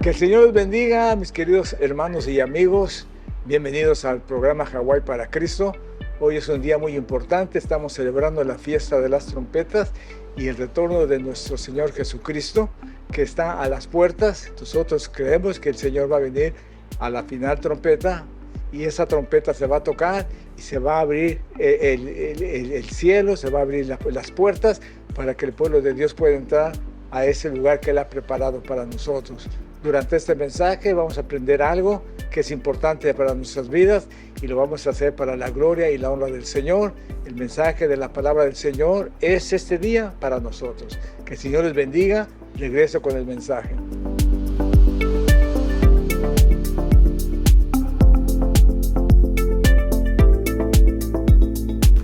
Que el Señor los bendiga, mis queridos hermanos y amigos. Bienvenidos al programa Hawái para Cristo. Hoy es un día muy importante. Estamos celebrando la fiesta de las trompetas y el retorno de nuestro Señor Jesucristo, que está a las puertas. Nosotros creemos que el Señor va a venir a la final trompeta, y esa trompeta se va a tocar y se va a abrir el cielo, se va a abrir las puertas para que el pueblo de Dios pueda entrar a ese lugar que Él ha preparado para nosotros. Durante este mensaje vamos a aprender algo que es importante para nuestras vidas y lo vamos a hacer para la gloria y la honra del Señor. El mensaje de la palabra del Señor es este día para nosotros. Que el Señor les bendiga. Regreso con el mensaje.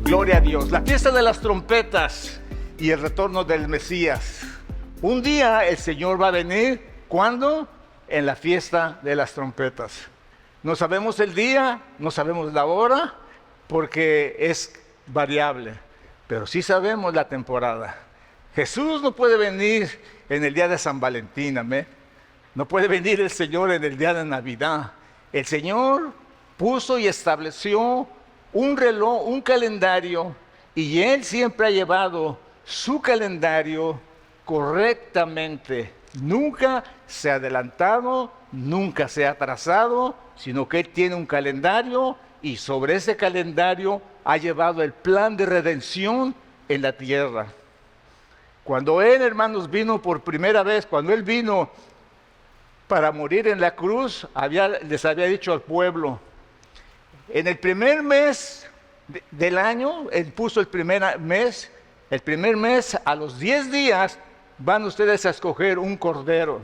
Gloria a Dios. La fiesta de las trompetas y el retorno del Mesías. Un día el Señor va a venir. ¿Cuándo? En la fiesta de las trompetas. No sabemos el día, no sabemos la hora, porque es variable, pero sí sabemos la temporada. Jesús no puede venir en el día de San Valentín, amén. No puede venir el Señor en el día de Navidad. El Señor puso y estableció un reloj, un calendario, y Él siempre ha llevado su calendario correctamente. Nunca se ha adelantado, nunca se ha atrasado, sino que Él tiene un calendario y sobre ese calendario ha llevado el plan de redención en la tierra. Cuando Él, hermanos, vino por primera vez, cuando Él vino para morir en la cruz, les había dicho al pueblo, en el primer mes del año, Él puso el primer mes a los 10 días, van ustedes a escoger un cordero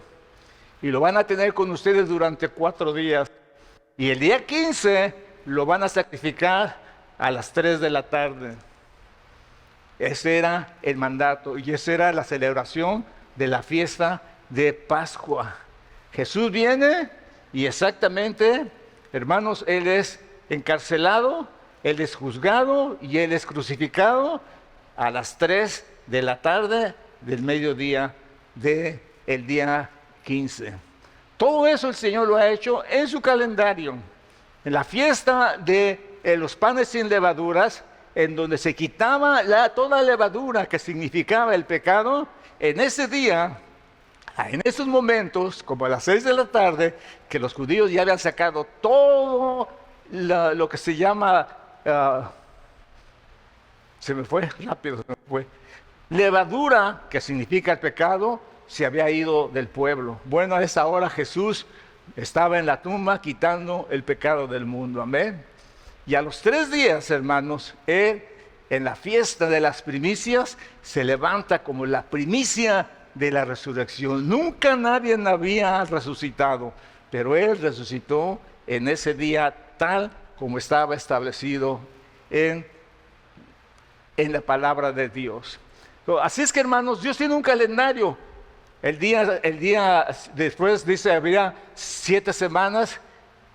y lo van a tener con ustedes durante 4 días. Y el día 15 lo van a sacrificar a las 3 de la tarde. Ese era el mandato y esa era la celebración de la fiesta de Pascua. Jesús viene y exactamente, hermanos, Él es encarcelado, Él es juzgado y Él es crucificado a las 3 de la tarde del mediodía del día 15. Todo eso el Señor lo ha hecho en su calendario. En la fiesta de los panes sin levaduras, en donde se quitaba toda levadura que significaba el pecado, en ese día, en esos momentos, como a las 6 de la tarde, que los judíos ya habían sacado todo lo que se llama, se me fue levadura, que significa el pecado, se había ido del pueblo. Bueno, a esa hora Jesús estaba en la tumba quitando el pecado del mundo, amén. Y a los 3 días, hermanos, Él en la fiesta de las primicias se levanta como la primicia de la resurrección. Nunca nadie había resucitado, pero Él resucitó en ese día tal como estaba establecido en la palabra de Dios. Así es que, hermanos, Dios tiene un calendario. El día después dice habría 7 semanas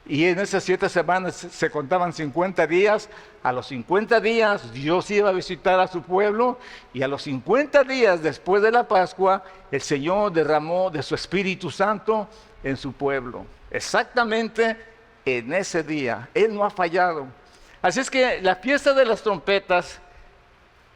y en esas 7 semanas se contaban 50 días. A los 50 días Dios iba a visitar a su pueblo y a los 50 días después de la Pascua el Señor derramó de su Espíritu Santo en su pueblo. Exactamente en ese día. Él no ha fallado. Así es que la fiesta de las trompetas,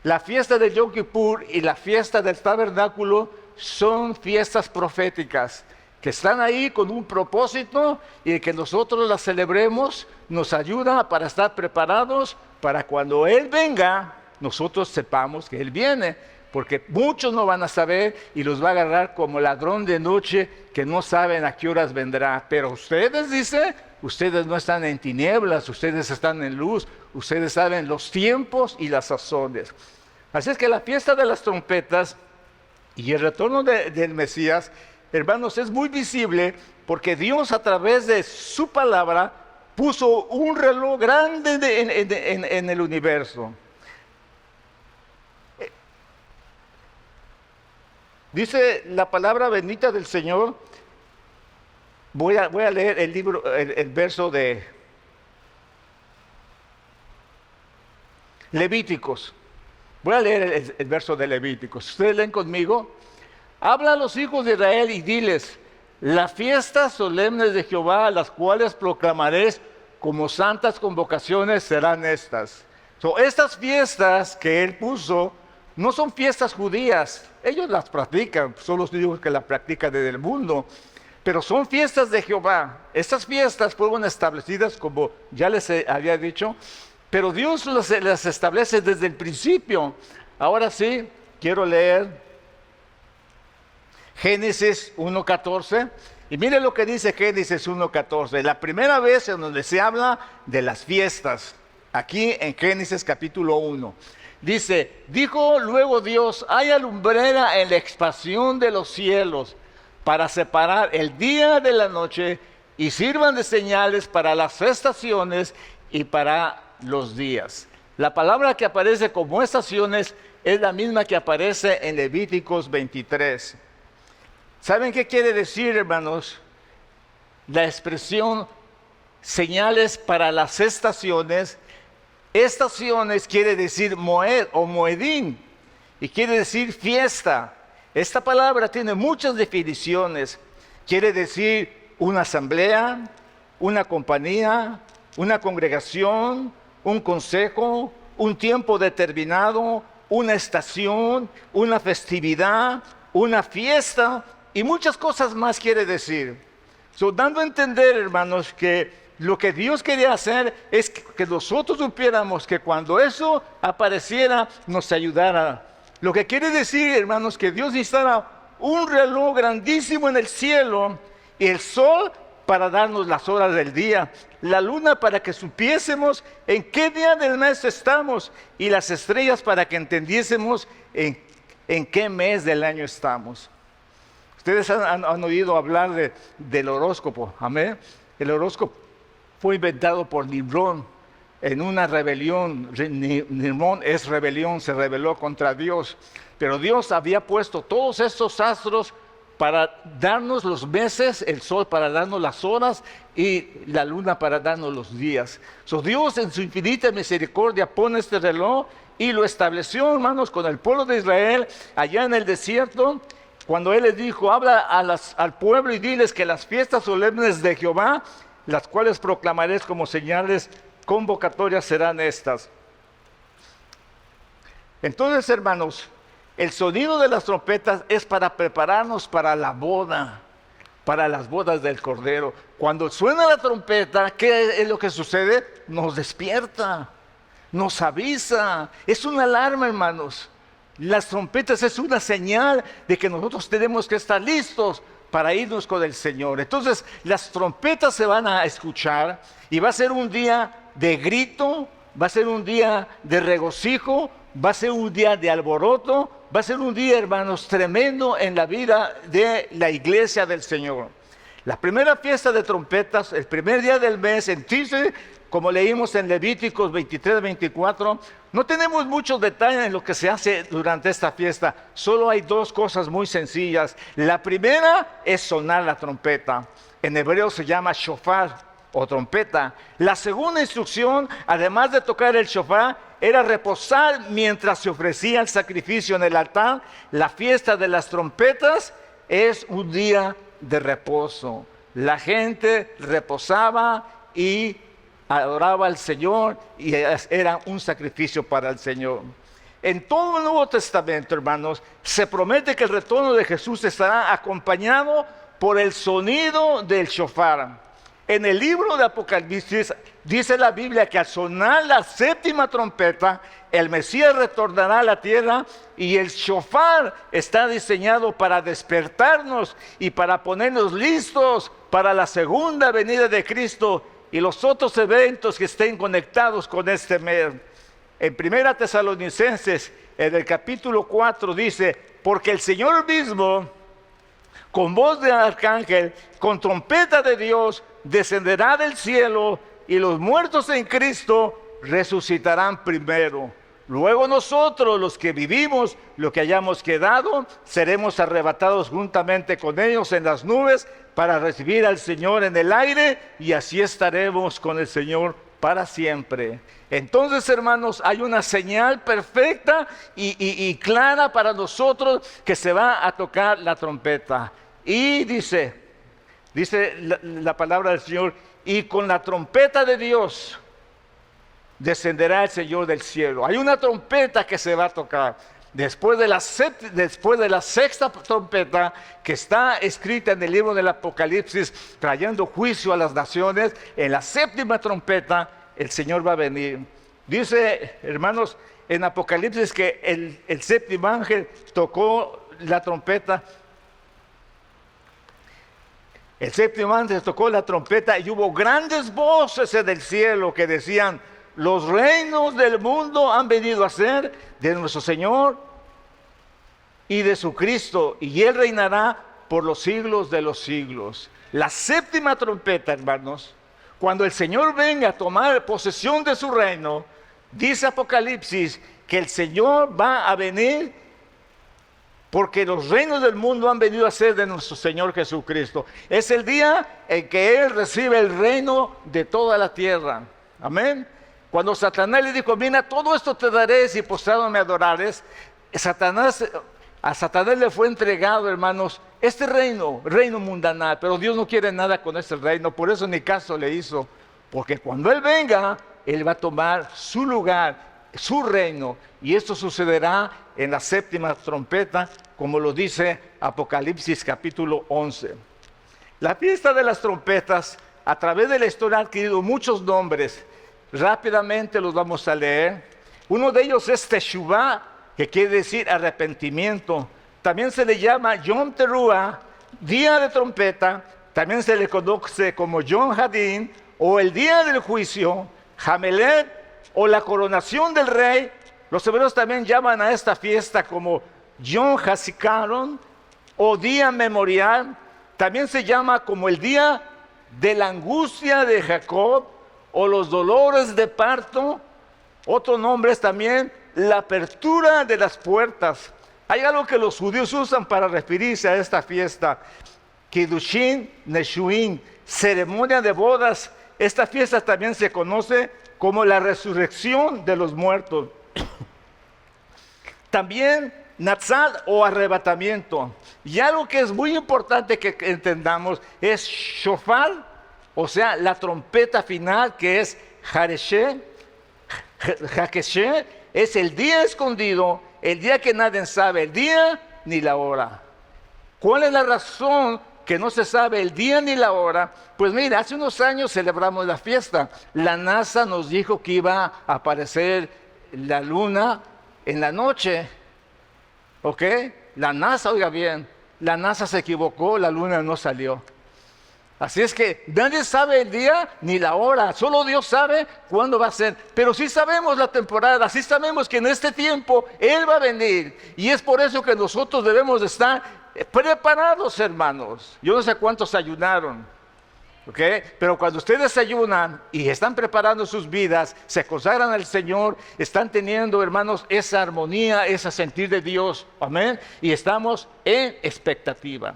la fiesta de Yom Kippur y la fiesta del tabernáculo son fiestas proféticas que están ahí con un propósito y que nosotros las celebremos nos ayuda para estar preparados para cuando Él venga, nosotros sepamos que Él viene, porque muchos no van a saber y los va a agarrar como ladrón de noche que no saben a qué horas vendrá. Pero ustedes, dice, ustedes no están en tinieblas, ustedes están en luz, ustedes saben los tiempos y las sazones. Así es que la fiesta de las trompetas y el retorno del Mesías, hermanos, es muy visible porque Dios a través de su palabra puso un reloj grande en el universo. Dice la palabra bendita del Señor. Voy a leer el verso de Levíticos. Voy a leer el verso de Levíticos. Ustedes leen conmigo. Habla a los hijos de Israel y diles: Las fiestas solemnes de Jehová, las cuales proclamaréis como santas convocaciones, serán estas. Estas fiestas que él puso no son fiestas judías. Ellos las practican, son los judíos que las practican en el mundo. Pero son fiestas de Jehová. Estas fiestas fueron establecidas, como ya les había dicho, pero Dios las establece desde el principio. Ahora sí, quiero leer Génesis 1:14. Y mire lo que dice Génesis 1:14. La primera vez en donde se habla de las fiestas, aquí en Génesis capítulo 1. Dice, dijo luego Dios, haya lumbrera en la expansión de los cielos para separar el día de la noche y sirvan de señales para las estaciones y para los días. La palabra que aparece como estaciones es la misma que aparece en Levíticos 23. ¿Saben qué quiere decir, hermanos? La expresión señales para las estaciones. Estaciones quiere decir moed o moedín y quiere decir fiesta. Esta palabra tiene muchas definiciones. Quiere decir una asamblea, una compañía, una congregación, un consejo, un tiempo determinado, una estación, una festividad, una fiesta y muchas cosas más quiere decir. Dando a entender, hermanos, que lo que Dios quería hacer es que nosotros supiéramos que cuando eso apareciera nos ayudara. Lo que quiere decir, hermanos, que Dios instala un reloj grandísimo en el cielo y el sol para darnos las horas del día, la luna para que supiésemos en qué día del mes estamos y las estrellas para que entendiésemos en qué mes del año estamos. Ustedes han oído hablar del horóscopo, amén. El horóscopo fue inventado por Nimrod en una rebelión. Nimrod es rebelión, se rebeló contra Dios. Pero Dios había puesto todos estos astros para darnos los meses, el sol para darnos las horas y la luna para darnos los días. Dios en su infinita misericordia pone este reloj y lo estableció, hermanos, con el pueblo de Israel allá en el desierto. Cuando Él les dijo, habla al pueblo y diles que las fiestas solemnes de Jehová, las cuales proclamaréis como señales convocatorias, serán estas. Entonces, hermanos, el sonido de las trompetas es para prepararnos para la boda, para las bodas del Cordero. Cuando suena la trompeta, ¿qué es lo que sucede? Nos despierta, nos avisa, es una alarma, hermanos. Las trompetas es una señal de que nosotros tenemos que estar listos para irnos con el Señor. Entonces las trompetas se van a escuchar y va a ser un día de grito, va a ser un día de regocijo, va a ser un día de alboroto, va a ser un día, hermanos, tremendo en la vida de la iglesia del Señor. La primera fiesta de trompetas, el primer día del mes, en Tisri, como leímos en Levíticos 23-24, no tenemos muchos detalles en lo que se hace durante esta fiesta. Solo hay dos cosas muy sencillas. La primera es sonar la trompeta. En hebreo se llama shofar o trompeta. La segunda instrucción, además de tocar el shofar, era reposar mientras se ofrecía el sacrificio en el altar. La fiesta de las trompetas es un día de reposo. La gente reposaba y adoraba al Señor y era un sacrificio para el Señor. En todo el Nuevo Testamento, hermanos, se promete que el retorno de Jesús estará acompañado por el sonido del shofar. En el libro de Apocalipsis dice la Biblia que al sonar la séptima trompeta, el Mesías retornará a la tierra y el shofar está diseñado para despertarnos y para ponernos listos para la segunda venida de Cristo y los otros eventos que estén conectados con este mes. En 1 Tesalonicenses, en el capítulo 4 dice, porque el Señor mismo, con voz de arcángel, con trompeta de Dios, descenderá del cielo y los muertos en Cristo resucitarán primero. Luego nosotros, los que vivimos, lo que hayamos quedado, seremos arrebatados juntamente con ellos en las nubes para recibir al Señor en el aire y así estaremos con el Señor para siempre. Entonces, hermanos, hay una señal perfecta y clara para nosotros que se va a tocar la trompeta. Y dice, Dice la palabra del Señor, y con la trompeta de Dios descenderá el Señor del cielo. Hay una trompeta que se va a tocar. Después de la sexta trompeta, que está escrita en el libro del Apocalipsis, trayendo juicio a las naciones, en la séptima trompeta el Señor va a venir. Dice, hermanos, en Apocalipsis que el séptimo ángel tocó la trompeta. El séptimo ángel tocó la trompeta y hubo grandes voces en el cielo que decían: los reinos del mundo han venido a ser de nuestro Señor y de su Cristo, y Él reinará por los siglos de los siglos. La séptima trompeta, hermanos, cuando el Señor venga a tomar posesión de su reino, dice Apocalipsis que el Señor va a venir porque los reinos del mundo han venido a ser de nuestro Señor Jesucristo. Es el día en que Él recibe el reino de toda la tierra. Amén. Cuando Satanás le dijo: mira, todo esto te daré si postrado me adorares, a Satanás le fue entregado, hermanos, este reino mundanal, pero Dios no quiere nada con este reino, por eso ni caso le hizo, porque cuando Él venga, Él va a tomar su lugar, su reino, y esto sucederá en la séptima trompeta, como lo dice Apocalipsis capítulo 11. La fiesta de las trompetas, a través de la historia, ha adquirido muchos nombres. Rápidamente los vamos a leer. Uno de ellos es Teshuvah, que quiere decir arrepentimiento. También se le llama Yom Teruah, día de trompeta. También se le conoce como Yom Hadin, o el día del juicio, Hamelet, o la coronación del rey. Los hebreos también llaman a esta fiesta como Yom Hazikaron, o día memorial. También se llama como el día de la angustia de Jacob, o los dolores de parto. Otro nombre es también la apertura de las puertas. Hay algo que los judíos usan para referirse a esta fiesta: Kiddushin Neshuin, ceremonia de bodas. Esta fiesta también se conoce como la resurrección de los muertos. También Natsal, o arrebatamiento. Y algo que es muy importante que entendamos es Shofar, o sea, la trompeta final, que es Hareshe. Hakeshe es el día escondido, el día que nadie sabe el día ni la hora. ¿Cuál es la razón que no se sabe el día ni la hora? Pues mira, hace unos años celebramos la fiesta. La NASA nos dijo que iba a aparecer la luna en la noche. ¿Ok? La NASA, oiga bien, la NASA se equivocó, la luna no salió. Así es que nadie sabe el día ni la hora, solo Dios sabe cuándo va a ser. Pero sí sabemos la temporada, sí sabemos que en este tiempo Él va a venir. Y es por eso que nosotros debemos de estar preparados, hermanos. Yo no sé cuántos ayunaron, ¿ok? Pero cuando ustedes ayunan y están preparando sus vidas, se consagran al Señor, están teniendo, hermanos, esa armonía, ese sentir de Dios. Amén. Y estamos en expectativa.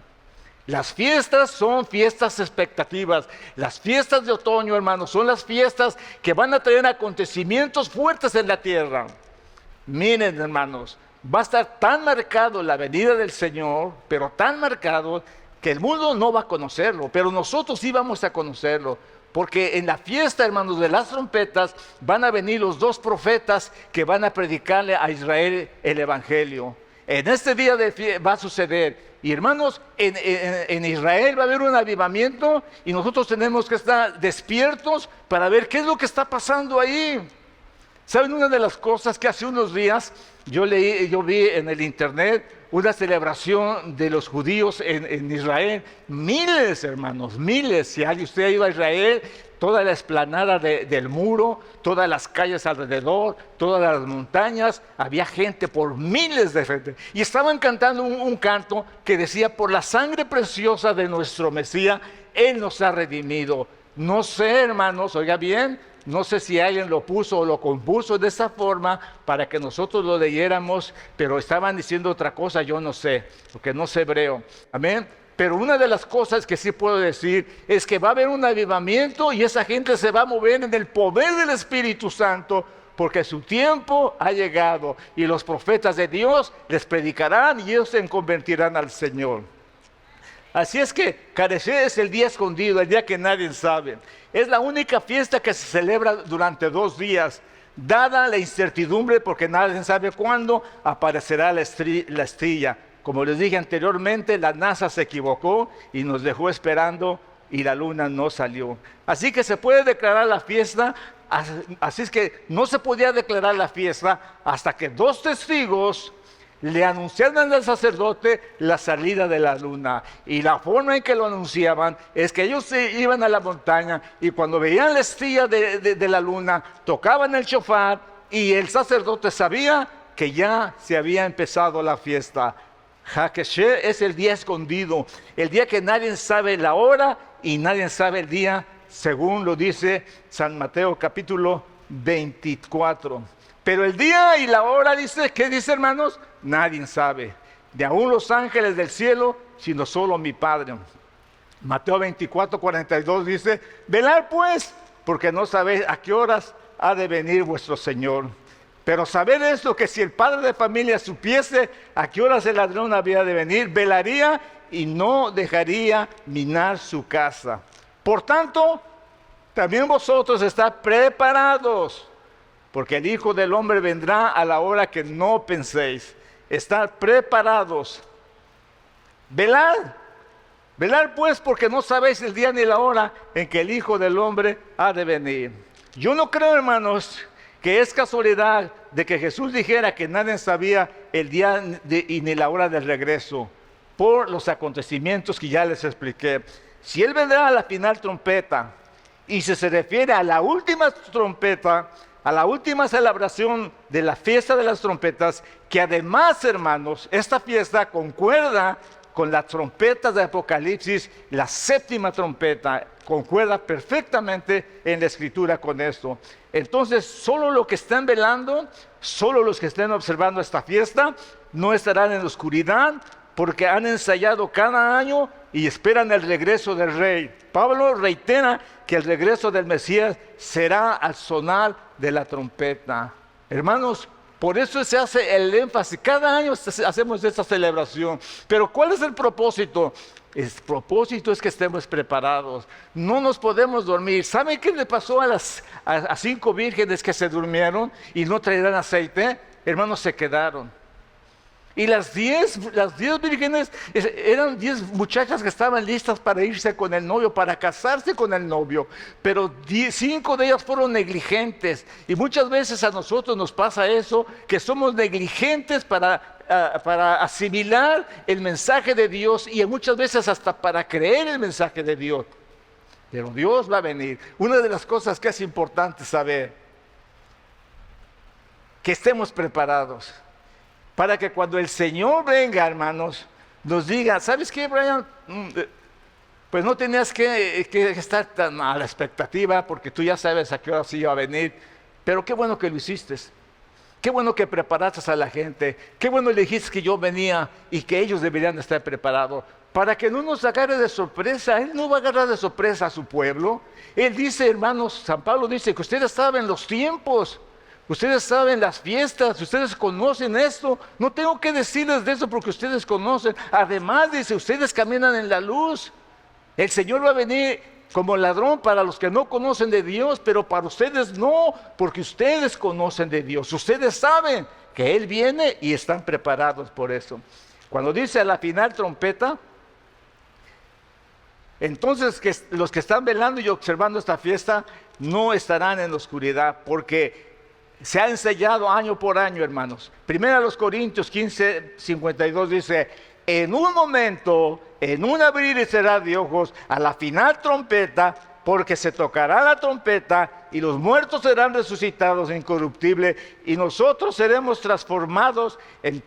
Las fiestas son fiestas expectativas. Las fiestas de otoño, hermanos, son las fiestas que van a traer acontecimientos fuertes en la tierra. Miren, hermanos, va a estar tan marcado la venida del Señor, pero tan marcado que el mundo no va a conocerlo, pero nosotros sí vamos a conocerlo. Porque en la fiesta, hermanos, de las trompetas van a venir los dos profetas que van a predicarle a Israel el Evangelio. En este día va a suceder. Y hermanos, en Israel va a haber un avivamiento y nosotros tenemos que estar despiertos para ver qué es lo que está pasando ahí. ¿Saben? Una de las cosas que hace unos días yo vi en el internet una celebración de los judíos en Israel. Miles, hermanos, miles. Si usted ha ido a Israel, toda la explanada del muro, todas las calles alrededor, todas las montañas, había gente por miles de gente. Y estaban cantando un canto que decía: por la sangre preciosa de nuestro Mesías, Él nos ha redimido. No sé, hermanos, oiga bien, no sé si alguien lo puso o lo compuso de esa forma para que nosotros lo leyéramos, pero estaban diciendo otra cosa, yo no sé, porque no sé hebreo. Amén. Pero una de las cosas que sí puedo decir es que va a haber un avivamiento y esa gente se va a mover en el poder del Espíritu Santo, porque su tiempo ha llegado y los profetas de Dios les predicarán y ellos se convertirán al Señor. Así es que Carecé es el día escondido, el día que nadie sabe. Es la única fiesta que se celebra durante 2 días, dada la incertidumbre porque nadie sabe cuándo aparecerá la estrella. Como les dije anteriormente, la NASA se equivocó y nos dejó esperando y la luna no salió. Así que se puede declarar la fiesta, así es que no se podía declarar la fiesta hasta que 2 testigos le anunciaron al sacerdote la salida de la luna. Y la forma en que lo anunciaban es que ellos se iban a la montaña y cuando veían la estrella de la luna, tocaban el shofar y el sacerdote sabía que ya se había empezado la fiesta. Hakeshe es el día escondido, el día que nadie sabe la hora y nadie sabe el día, según lo dice San Mateo capítulo 24. Pero el día y la hora, dice, ¿qué dice, hermanos? Nadie sabe, ni aun los ángeles del cielo, sino solo mi Padre. Mateo 24, 42 dice, velad pues, porque no sabéis a qué horas ha de venir vuestro Señor. Pero sabed esto, que si el padre de familia supiese a qué horas el ladrón había de venir, velaría y no dejaría minar su casa. Por tanto, también vosotros estad preparados, porque el Hijo del Hombre vendrá a la hora que no penséis. Estad preparados. Velad pues, porque no sabéis el día ni la hora en que el Hijo del Hombre ha de venir. Yo no creo, hermanos, que es casualidad de que Jesús dijera que nadie sabía el día y ni la hora del regreso, por los acontecimientos que ya les expliqué. Si Él vendrá a la final trompeta, y si se refiere a la última trompeta, a la última celebración de la fiesta de las trompetas, que además, hermanos, esta fiesta concuerda con las trompetas de Apocalipsis, la 7ª trompeta, concuerda perfectamente en la Escritura con esto. Entonces, solo los que estén velando, solo los que estén observando esta fiesta, no estarán en la oscuridad, porque han ensayado cada año y esperan el regreso del Rey. Pablo reitera que el regreso del Mesías será al sonar de la trompeta. Hermanos, por eso se hace el énfasis. Cada año hacemos esta celebración. Pero ¿cuál es el propósito? El propósito es que estemos preparados. No nos podemos dormir. ¿Saben qué le pasó a 5 vírgenes que se durmieron y no traían aceite? Hermanos, se quedaron. Y las 10 vírgenes eran 10 muchachas que estaban listas para irse con el novio, para casarse con el novio. Pero 5 de ellas fueron negligentes. Y muchas veces a nosotros nos pasa eso, que somos negligentes para asimilar el mensaje de Dios y muchas veces hasta para creer el mensaje de Dios. Pero Dios va a venir. Una de las cosas que es importante saber, que estemos preparados. Para que cuando el Señor venga, hermanos, nos diga, ¿sabes qué, Brian? Pues no tenías que estar tan a la expectativa, porque tú ya sabes a qué hora sí iba a venir. Pero qué bueno que lo hiciste. Qué bueno que preparaste a la gente. Qué bueno le dijiste que yo venía y que ellos deberían estar preparados. Para que no nos agarre de sorpresa. Él no va a agarrar de sorpresa a su pueblo. Él dice, hermanos, San Pablo dice que ustedes saben los tiempos. Ustedes saben las fiestas, ustedes conocen esto. No tengo que decirles de eso porque ustedes conocen. Además, dice, ustedes caminan en la luz. El Señor va a venir como ladrón para los que no conocen de Dios, pero para ustedes no, porque ustedes conocen de Dios. Ustedes saben que Él viene y están preparados por eso. Cuando dice a la final trompeta, entonces los que están velando y observando esta fiesta no estarán en la oscuridad, porque se ha ensayado año por año, hermanos. Primera los Corintios 15, 52 dice, en un momento, en un abrir y cerrar de ojos, a la final trompeta, porque se tocará la trompeta y los muertos serán resucitados incorruptibles y nosotros seremos transformados en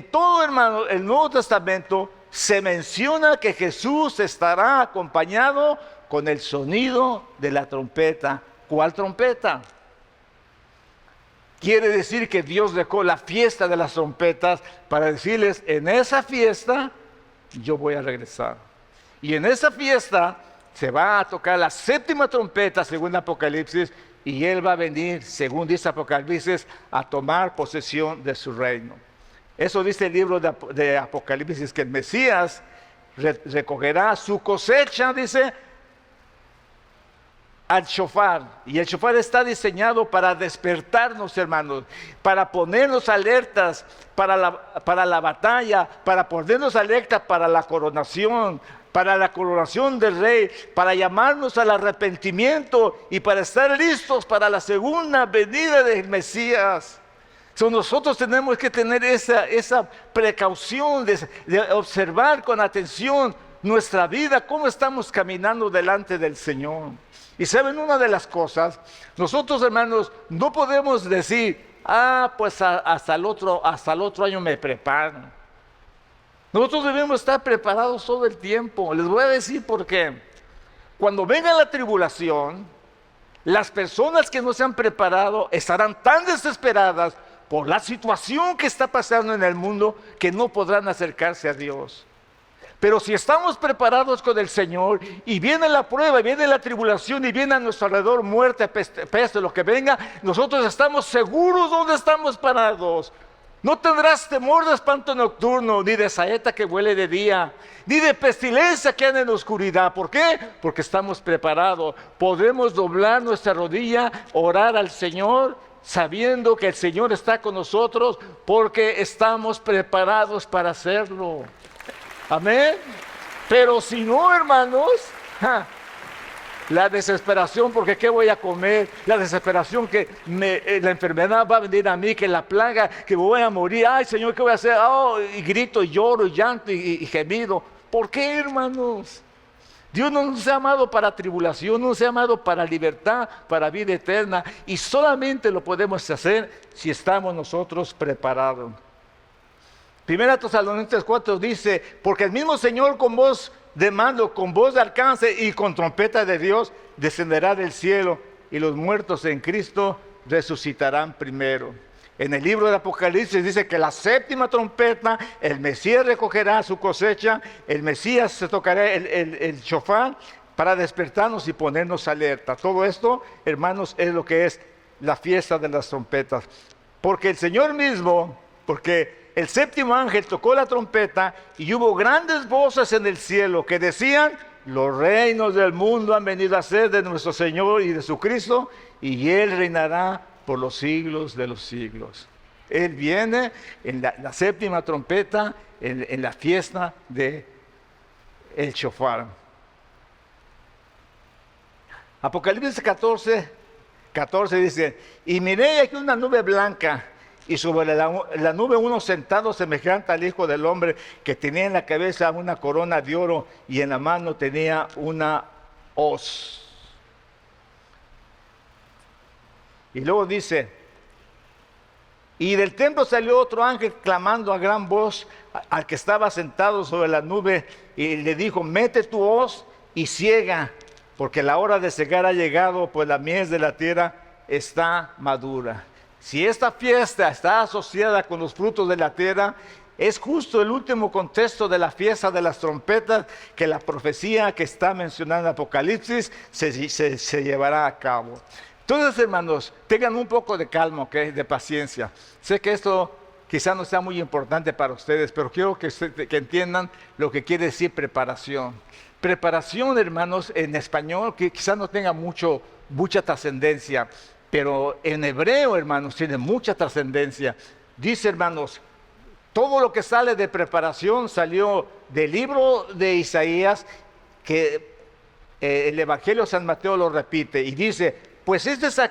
todo, hermano. El Nuevo Testamento se menciona que Jesús estará acompañado con el sonido de la trompeta. ¿Cuál trompeta? Quiere decir que Dios dejó la fiesta de las trompetas para decirles, en esa fiesta yo voy a regresar. Y en esa fiesta se va a tocar la 7ª trompeta, según Apocalipsis, y Él va a venir, según dice Apocalipsis, a tomar posesión de su reino. Eso dice el libro de Apocalipsis, que el Mesías recogerá su cosecha, dice, al shofar. Y el shofar está diseñado para despertarnos, hermanos, para ponernos alertas para la batalla, para ponernos alertas para la coronación del rey, para llamarnos al arrepentimiento y para estar listos para la segunda venida del Mesías. Nosotros tenemos que tener esa precaución de observar con atención nuestra vida, cómo estamos caminando delante del Señor. Y saben, una de las cosas, nosotros, hermanos, no podemos decir, pues hasta el otro año me preparo. Nosotros debemos estar preparados todo el tiempo. Les voy a decir por qué. Cuando venga la tribulación, las personas que no se han preparado estarán tan desesperadas por la situación que está pasando en el mundo que no podrán acercarse a Dios. Pero si estamos preparados con el Señor y viene la prueba, y viene la tribulación y viene a nuestro alrededor muerte, peste, lo que venga, nosotros estamos seguros donde estamos parados. No tendrás temor de espanto nocturno, ni de saeta que vuele de día, ni de pestilencia que anda en oscuridad. ¿Por qué? Porque estamos preparados. Podemos doblar nuestra rodilla, orar al Señor, sabiendo que el Señor está con nosotros, porque estamos preparados para hacerlo. Amén. Pero si no, hermanos, la desesperación, porque ¿qué voy a comer? La desesperación que la enfermedad va a venir a mí, que la plaga, que me voy a morir. Ay, Señor, ¿qué voy a hacer? Y grito, y lloro, y llanto, y gemido. ¿Por qué, hermanos? Dios no nos ha amado para tribulación, no nos ha amado para libertad, para vida eterna. Y solamente lo podemos hacer si estamos nosotros preparados. 1 Tesalonicenses 4 dice, porque el mismo Señor con voz de mando, con voz de alcance y con trompeta de Dios, descenderá del cielo y los muertos en Cristo resucitarán primero. En el libro de Apocalipsis dice que la séptima trompeta, el Mesías recogerá su cosecha, el Mesías se tocará el shofar para despertarnos y ponernos alerta. Todo esto, hermanos, es lo que es la fiesta de las trompetas. Porque el Señor mismo, porque el séptimo ángel tocó la trompeta y hubo grandes voces en el cielo que decían, los reinos del mundo han venido a ser de nuestro Señor y de su Cristo, y Él reinará por los siglos de los siglos. Él viene en la séptima trompeta, en la fiesta de el shofar. Apocalipsis 14 dice, y miré aquí una nube blanca, y sobre la nube uno sentado semejante al Hijo del Hombre, que tenía en la cabeza una corona de oro y en la mano tenía una hoz. Y luego dice, y del templo salió otro ángel clamando a gran voz al que estaba sentado sobre la nube, y le dijo, mete tu hoz y ciega, porque la hora de cegar ha llegado, pues la mies de la tierra está madura. Si esta fiesta está asociada con los frutos de la tierra, es justo el último contexto de la fiesta de las trompetas que la profecía que está mencionando en Apocalipsis se llevará a cabo. Entonces, hermanos, tengan un poco de calma, ¿ok? De paciencia. Sé que esto quizás no sea muy importante para ustedes, pero quiero que entiendan lo que quiere decir preparación. Preparación, hermanos, en español, que quizás no tenga mucha trascendencia, pero en hebreo, hermanos, tiene mucha trascendencia. Dice, hermanos, todo lo que sale de preparación salió del libro de Isaías, que el Evangelio de San Mateo lo repite, y dice, pues este es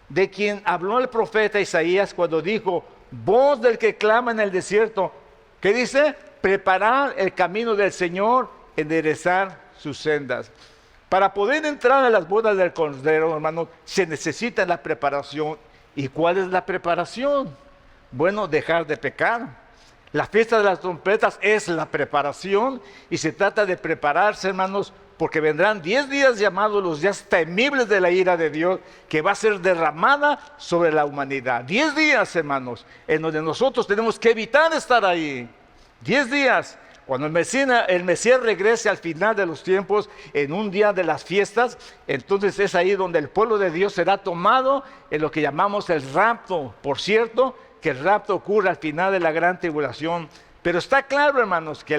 de quien habló el profeta Isaías cuando dijo, voz del que clama en el desierto, ¿qué dice? Preparar el camino del Señor, enderezar sus sendas. Para poder entrar a las bodas del Cordero, hermano, se necesita la preparación. ¿Y cuál es la preparación? Bueno, dejar de pecar. La fiesta de las trompetas es la preparación y se trata de prepararse, hermanos, porque vendrán 10 días llamados los días temibles de la ira de Dios, que va a ser derramada sobre la humanidad. 10 días, hermanos, en donde nosotros tenemos que evitar estar ahí. 10 días. Cuando el Mesías regrese al final de los tiempos, en un día de las fiestas, entonces es ahí donde el pueblo de Dios será tomado en lo que llamamos el rapto. Por cierto, que el rapto ocurra al final de la gran tribulación. Pero está claro, hermanos, que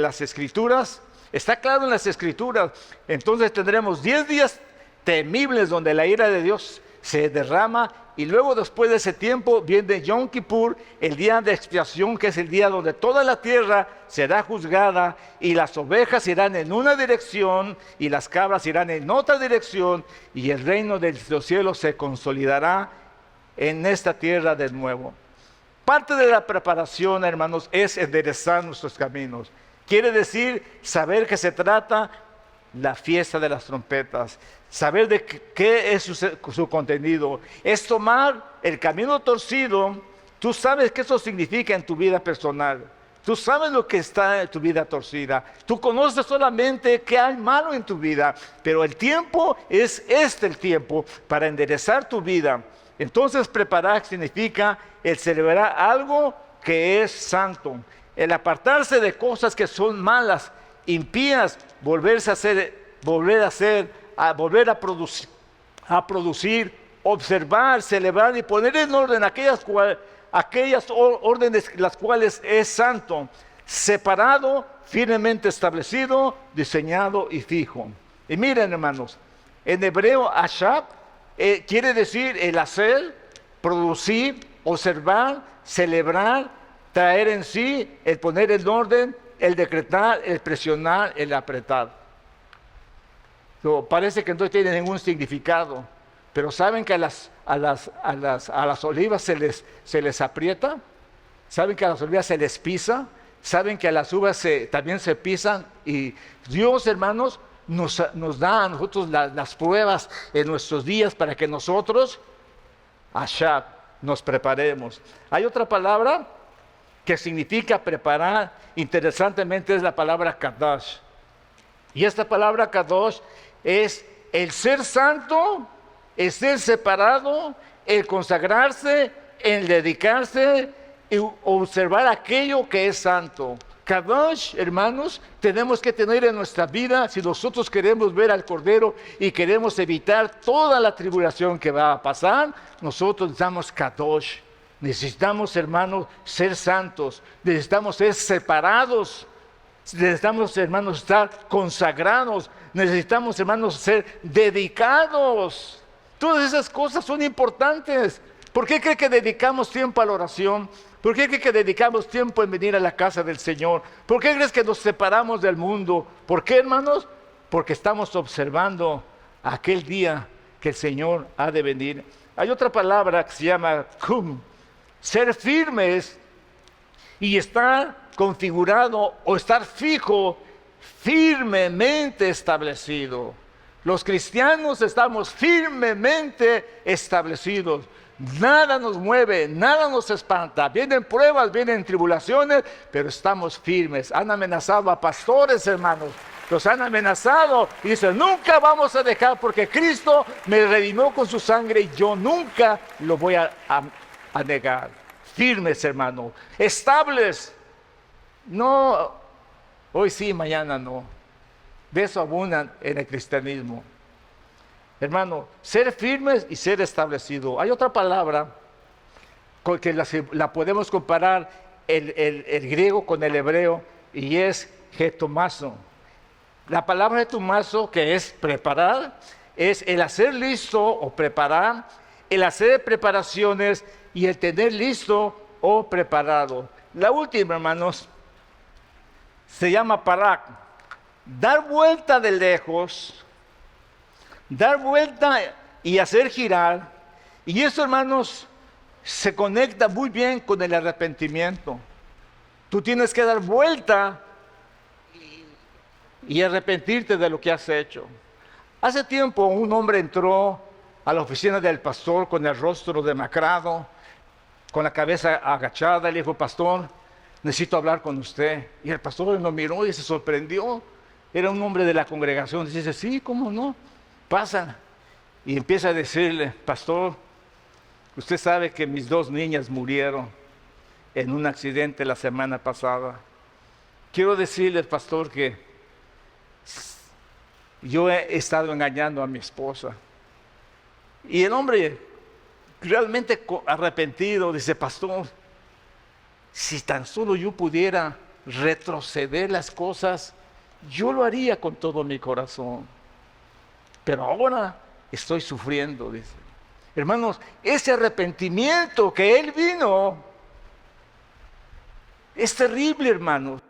está claro en las Escrituras, entonces tendremos 10 días temibles donde la ira de Dios se derrama, y luego después de ese tiempo viene Yom Kippur, el día de expiación, que es el día donde toda la tierra será juzgada, y las ovejas irán en una dirección y las cabras irán en otra dirección, y el reino de los cielos se consolidará en esta tierra de nuevo. Parte de la preparación, hermanos, es enderezar nuestros caminos. Quiere decir saber que se trata la fiesta de las trompetas, saber de qué es su contenido, es tomar el camino torcido. Tú sabes qué eso significa en tu vida personal, tú sabes lo que está en tu vida torcida, tú conoces solamente qué hay malo en tu vida, pero el tiempo es el tiempo para enderezar tu vida. Entonces preparar significa el celebrar algo que es santo, el apartarse de cosas que son malas, impías, volver a producir, observar, celebrar y poner en orden aquellas órdenes las cuales es santo, separado, firmemente establecido, diseñado y fijo. Y miren, hermanos, en hebreo ashab quiere decir el hacer, producir, observar, celebrar, traer en sí, el poner en orden, el decretar, el presionar, el apretar. Parece que no tiene ningún significado, pero ¿saben que a las olivas se les aprieta? ¿Saben que a las olivas se les pisa? ¿Saben que a las uvas también se pisan? Y Dios, hermanos, nos da a nosotros las pruebas en nuestros días para que nosotros, ashab, nos preparemos. Hay otra palabra que significa preparar, interesantemente es la palabra kadosh. Y esta palabra kadosh es el ser santo, el ser separado, el consagrarse, el dedicarse y observar aquello que es santo. Kadosh, hermanos, tenemos que tener en nuestra vida, si nosotros queremos ver al Cordero y queremos evitar toda la tribulación que va a pasar, nosotros necesitamos Kadosh. Necesitamos, hermanos, ser santos, necesitamos ser separados, necesitamos, hermanos, estar consagrados, necesitamos, hermanos, ser dedicados. Todas esas cosas son importantes. ¿Por qué cree que dedicamos tiempo a la oración? ¿Por qué cree que dedicamos tiempo en venir a la casa del Señor? ¿Por qué crees que nos separamos del mundo? ¿Por qué, hermanos? Porque estamos observando aquel día que el Señor ha de venir. Hay otra palabra que se llama kum, ser firmes y estar configurado o estar fijo, firmemente establecido. Los cristianos estamos firmemente establecidos. Nada nos mueve, nada nos espanta. Vienen pruebas, vienen tribulaciones, pero estamos firmes. Han amenazado a pastores, hermanos. Los han amenazado y dicen, nunca vamos a dejar porque Cristo me redimió con su sangre y yo nunca lo voy a negar. Firmes, hermano, estables. No, hoy sí, mañana no. De eso abundan en el cristianismo. Hermano, ser firmes y ser establecido. Hay otra palabra con que la podemos comparar el griego con el hebreo y es getomazo. La palabra getomazo, que es preparar, es el hacer listo o preparar, el hacer preparaciones y el tener listo o preparado. La última, hermanos, se llama parak. Dar vuelta de lejos, dar vuelta y hacer girar. Y eso, hermanos, se conecta muy bien con el arrepentimiento. Tú tienes que dar vuelta y arrepentirte de lo que has hecho. Hace tiempo un hombre entró a la oficina del pastor con el rostro demacrado, con la cabeza agachada. Le dijo, pastor, necesito hablar con usted. Y el pastor lo miró y se sorprendió. Era un hombre de la congregación. Dice, sí, ¿cómo no? Pasa. Y empieza a decirle, pastor, usted sabe que mis 2 niñas murieron en un accidente la semana pasada. Quiero decirle, pastor, que yo he estado engañando a mi esposa. Y el hombre realmente arrepentido dice, pastor, si tan solo yo pudiera retroceder las cosas, yo lo haría con todo mi corazón. Pero ahora estoy sufriendo, dice. Hermanos, ese arrepentimiento que Él vino es terrible, hermanos.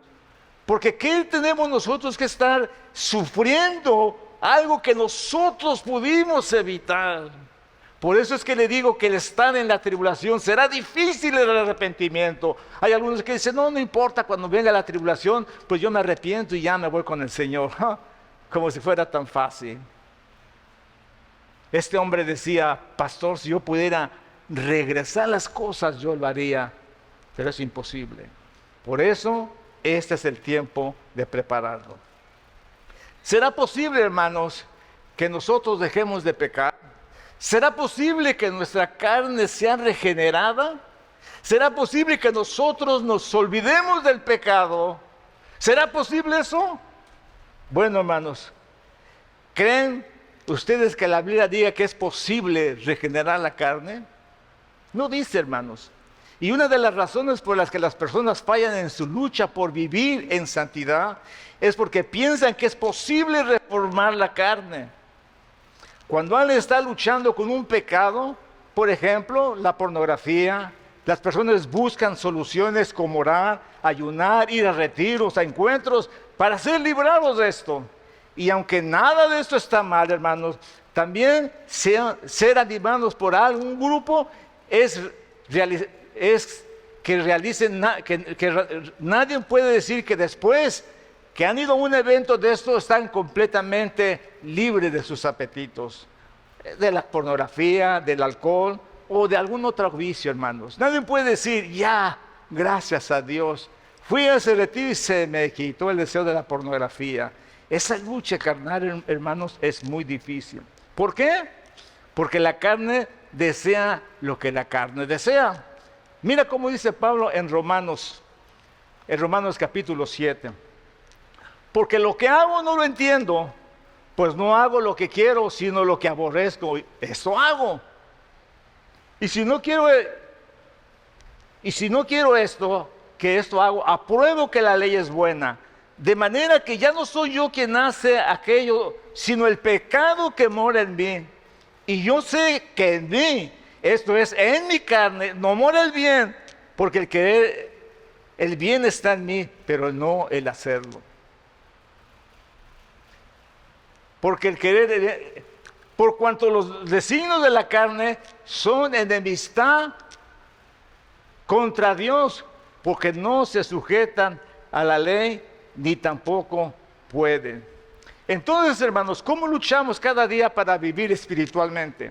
Porque ¿qué tenemos nosotros que estar sufriendo algo que nosotros pudimos evitar? Por eso es que le digo que el estar en la tribulación será difícil el arrepentimiento. Hay algunos que dicen, no importa, cuando venga la tribulación, pues yo me arrepiento y ya me voy con el Señor. Como si fuera tan fácil. Este hombre decía, pastor, si yo pudiera regresar las cosas, yo lo haría, pero es imposible. Por eso, este es el tiempo de prepararlo. ¿Será posible, hermanos, que nosotros dejemos de pecar? ¿Será posible que nuestra carne sea regenerada? ¿Será posible que nosotros nos olvidemos del pecado? ¿Será posible eso? Bueno, hermanos, ¿creen ustedes que la Biblia diga que es posible regenerar la carne? No dice, hermanos. Y una de las razones por las que las personas fallan en su lucha por vivir en santidad es porque piensan que es posible reformar la carne. Cuando alguien está luchando con un pecado, por ejemplo, la pornografía, las personas buscan soluciones como orar, ayunar, ir a retiros, a encuentros, para ser librados de esto. Y aunque nada de esto está mal, hermanos, también ser animados por algún grupo es que realicen, que nadie puede decir que después que han ido a un evento de esto están completamente libres de sus apetitos, de la pornografía, del alcohol o de algún otro vicio, hermanos. Nadie puede decir, ya, gracias a Dios, fui a ese retiro y se me quitó el deseo de la pornografía. Esa lucha carnal, hermanos, es muy difícil. ¿Por qué? Porque la carne desea lo que la carne desea. Mira cómo dice Pablo en Romanos capítulo 7. Porque lo que hago no lo entiendo, pues no hago lo que quiero, sino lo que aborrezco. Eso hago. Y si no quiero esto, que esto hago, apruebo que la ley es buena. De manera que ya no soy yo quien hace aquello, sino el pecado que mora en mí. Y yo sé que en mí, esto es, en mi carne, no mora el bien, porque el bien está en mí, pero no el hacerlo. Porque por cuanto los designios de la carne son enemistad contra Dios, porque no se sujetan a la ley, ni tampoco pueden. Entonces, hermanos, ¿cómo luchamos cada día para vivir espiritualmente?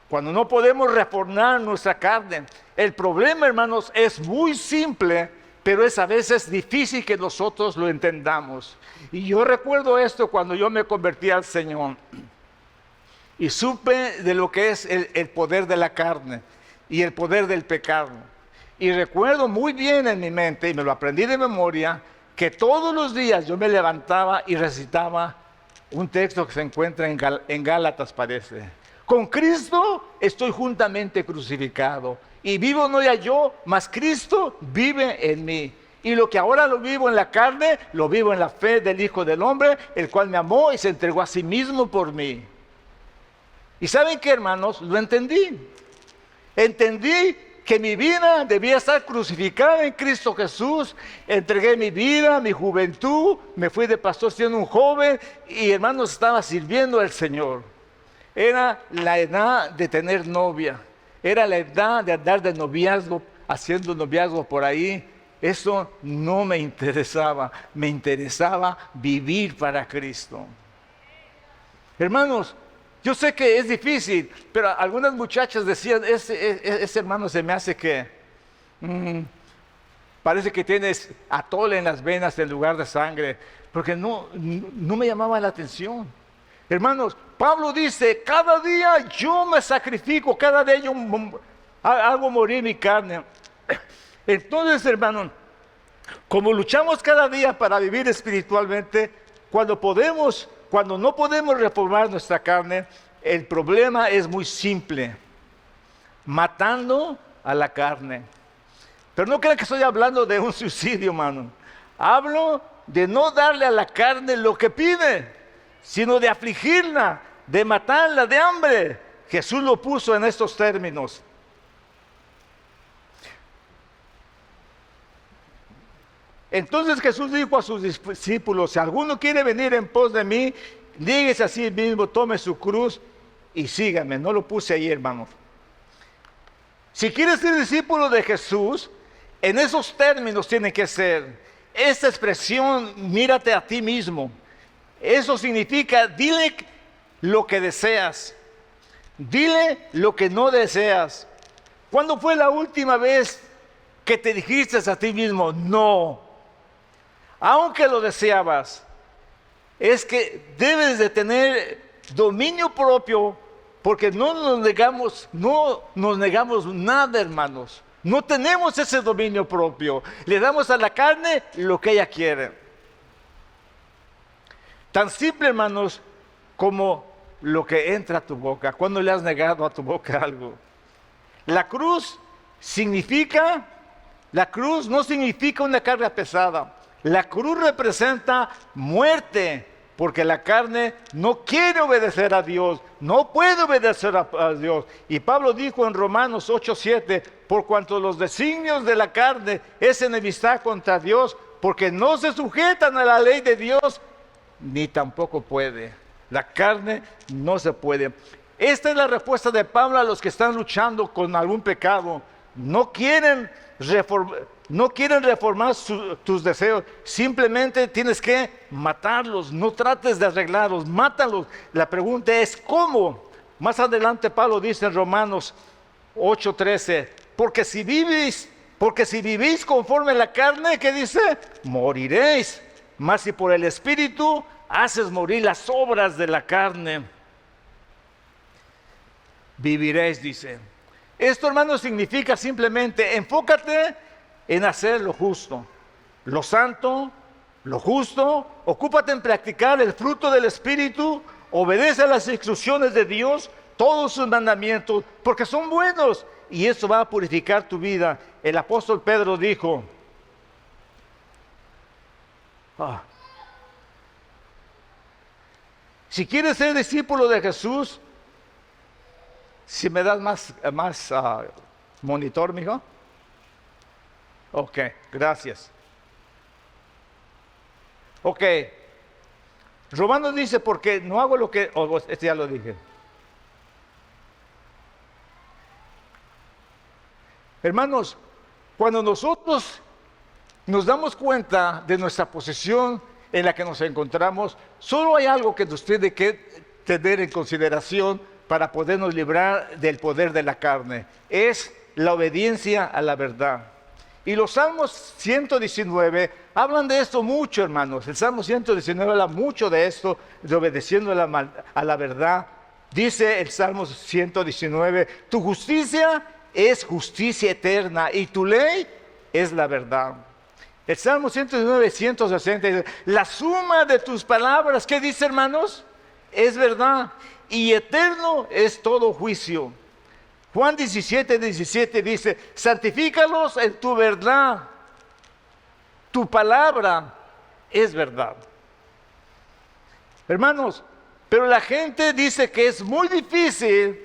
Cuando no podemos reformar nuestra carne. El problema, hermanos, es muy simple, pero es a veces difícil que nosotros lo entendamos. Y yo recuerdo esto cuando yo me convertí al Señor y supe de lo que es el poder de la carne y el poder del pecado. Y recuerdo muy bien en mi mente, y me lo aprendí de memoria, que todos los días yo me levantaba y recitaba un texto que se encuentra en Gálatas, parece. Con Cristo estoy juntamente crucificado. Y vivo no ya yo, mas Cristo vive en mí. Y lo que ahora lo vivo en la carne, lo vivo en la fe del Hijo del Hombre, el cual me amó y se entregó a sí mismo por mí. ¿Y saben qué, hermanos? Lo entendí. Entendí que mi vida debía estar crucificada en Cristo Jesús. Entregué mi vida, mi juventud, me fui de pastor siendo un joven y, hermanos, estaba sirviendo al Señor. Era la edad de tener novia, era la edad de andar de noviazgo, haciendo noviazgo por ahí. Eso no me interesaba vivir para Cristo. Hermanos, yo sé que es difícil, pero algunas muchachas decían, ese hermano se me hace que parece que tienes atole en las venas en lugar de sangre, porque no me llamaba la atención. Hermanos, Pablo dice, cada día yo me sacrifico, cada día yo hago morir mi carne. Entonces, hermanos, como luchamos cada día para vivir espiritualmente, cuando no podemos reformar nuestra carne, el problema es muy simple: matando a la carne. Pero no crean que estoy hablando de un suicidio, hermano. Hablo de no darle a la carne lo que pide, sino de afligirla, de matarla de hambre. Jesús lo puso en estos términos. Entonces Jesús dijo a sus discípulos: si alguno quiere venir en pos de mí, níguese a sí mismo, tome su cruz y sígame. No lo puse ahí, hermanos. Si quieres ser discípulo de Jesús, en esos términos tiene que ser. Esta expresión, mírate a ti mismo, eso significa, dile lo que deseas, dile lo que no deseas. ¿Cuándo fue la última vez que te dijiste a ti mismo no? Aunque lo deseabas. Es que debes de tener dominio propio, porque no nos negamos nada, hermanos. No tenemos ese dominio propio. Le damos a la carne lo que ella quiere. Tan simple, hermanos, como lo que entra a tu boca. Cuando le has negado a tu boca algo. La cruz no significa una carga pesada. La cruz representa muerte, porque la carne no quiere obedecer a Dios, no puede obedecer a Dios. Y Pablo dijo en Romanos 8:7, por cuanto los designios de la carne es enemistad contra Dios, porque no se sujetan a la ley de Dios, ni tampoco puede. La carne no se puede. Esta es la respuesta de Pablo a los que están luchando con algún pecado. No quieren reformar tus deseos. Simplemente tienes que matarlos. No trates de arreglarlos, mátalos. La pregunta es ¿cómo? Más adelante Pablo dice en Romanos 8:13, porque si vivís conforme a la carne, ¿qué dice? Moriréis. Mas si por el Espíritu haces morir las obras de la carne, viviréis, dice. Esto, hermano, significa simplemente enfócate en hacer lo justo, lo santo, lo justo. Ocúpate en practicar el fruto del Espíritu. Obedece a las instrucciones de Dios, todos sus mandamientos, porque son buenos, y eso va a purificar tu vida. El apóstol Pedro dijo, si quieres ser discípulo de Jesús, si me das más monitor, mijo. Ok, gracias. Ok. Romanos dice, porque no hago lo que... este ya lo dije. Hermanos, cuando nosotros nos damos cuenta de nuestra posición en la que nos encontramos, solo hay algo que nos tiene que tener en consideración para podernos librar del poder de la carne. Es la obediencia a la verdad. Y los Salmos 119 hablan de esto mucho, hermanos. El Salmo 119 habla mucho de esto, de obedeciendo a la verdad. Dice el Salmo 119, tu justicia es justicia eterna y tu ley es la verdad. El Salmo 119, 160 dice, la suma de tus palabras, ¿qué dice, hermanos? Es verdad y eterno es todo juicio. Juan 17, 17 dice, santifícalos en tu verdad. Tu palabra es verdad. Hermanos, pero la gente dice que es muy difícil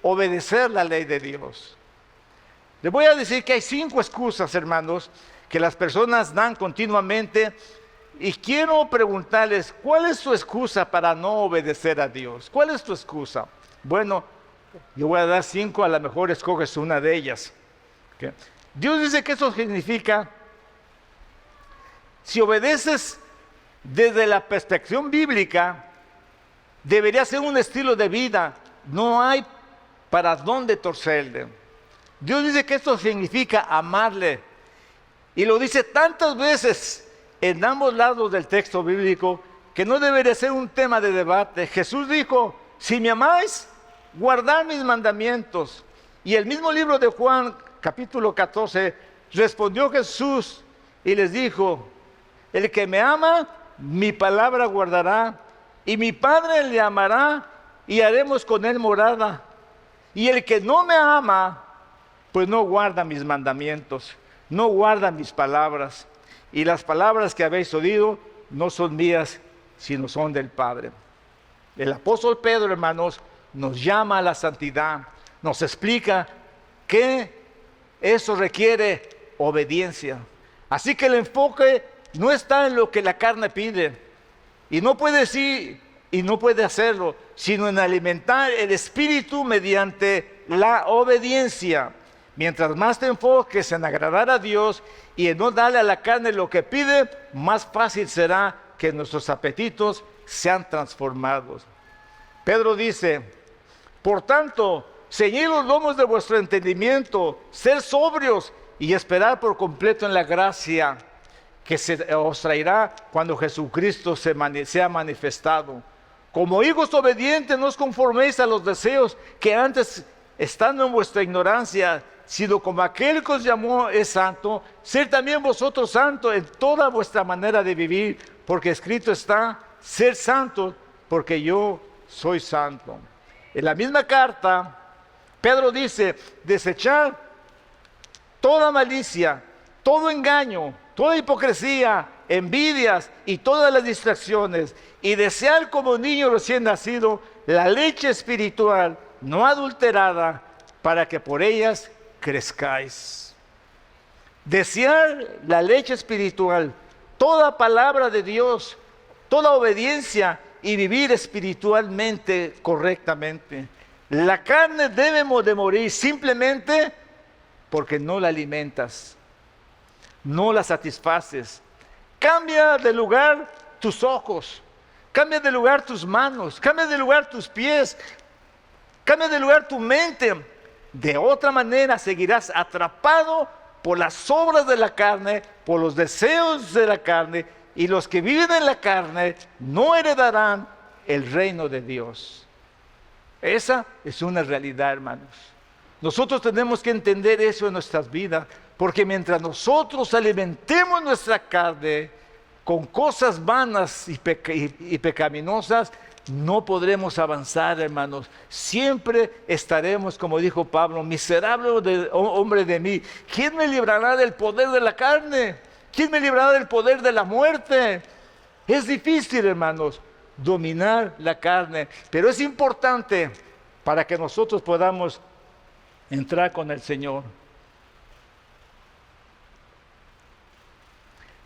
obedecer la ley de Dios. Les voy a decir que hay 5 excusas, hermanos, que las personas dan continuamente. Y quiero preguntarles, ¿cuál es tu excusa para no obedecer a Dios? ¿Cuál es tu excusa? Bueno, yo voy a dar 5, a lo mejor escoges una de ellas. ¿Okay? Dios dice que eso significa, si obedeces desde la perspectiva bíblica, debería ser un estilo de vida. No hay para dónde torcerle. Dios dice que esto significa amarle. Y lo dice tantas veces en ambos lados del texto bíblico que no debería ser un tema de debate. Jesús dijo, si me amáis, guardad mis mandamientos. Y el mismo libro de Juan, capítulo 14, respondió Jesús y les dijo, el que me ama, mi palabra guardará, y mi Padre le amará, y haremos con él morada. Y el que no me ama, pues no guarda mis mandamientos. no guardan mis palabras, y las palabras que habéis oído no son mías, sino son del Padre. El apóstol Pedro, hermanos, nos llama a la santidad, nos explica que eso requiere obediencia. Así que el enfoque no está en lo que la carne pide, y no puede decir y no puede hacerlo, sino en alimentar el espíritu mediante la obediencia. Mientras más te enfoques en agradar a Dios y en no darle a la carne lo que pide, más fácil será que nuestros apetitos sean transformados. Pedro dice: por tanto, ceñid los lomos de vuestro entendimiento, ser sobrios y esperar por completo en la gracia que se os traerá cuando Jesucristo sea manifestado. Como hijos obedientes, no os conforméis a los deseos que antes, estando en vuestra ignorancia, sino como aquel que os llamó es santo, ser también vosotros santos en toda vuestra manera de vivir, porque escrito está: ser santos, porque yo soy santo. En la misma carta, Pedro dice: desechar toda malicia, todo engaño, toda hipocresía, envidias y todas las distracciones, y desear como niño recién nacido la leche espiritual no adulterada, para que por ellas crezcáis. Desear la leche espiritual, toda palabra de Dios, toda obediencia y vivir espiritualmente correctamente. La carne debe de morir simplemente porque no la alimentas, no la satisfaces. Cambia de lugar tus ojos, cambia de lugar tus manos, cambia de lugar tus pies, cambia de lugar tu mente. De otra manera seguirás atrapado por las obras de la carne, por los deseos de la carne, y los que viven en la carne no heredarán el reino de Dios. Esa es una realidad, hermanos. Nosotros tenemos que entender eso en nuestras vidas, porque mientras nosotros alimentemos nuestra carne con cosas vanas y pecaminosas, no podremos avanzar, hermanos. Siempre estaremos, como dijo Pablo: miserable hombre de mí, ¿quién me librará del poder de la carne? ¿Quién me librará del poder de la muerte? Es difícil, hermanos, dominar la carne, pero es importante para que nosotros podamos entrar con el Señor.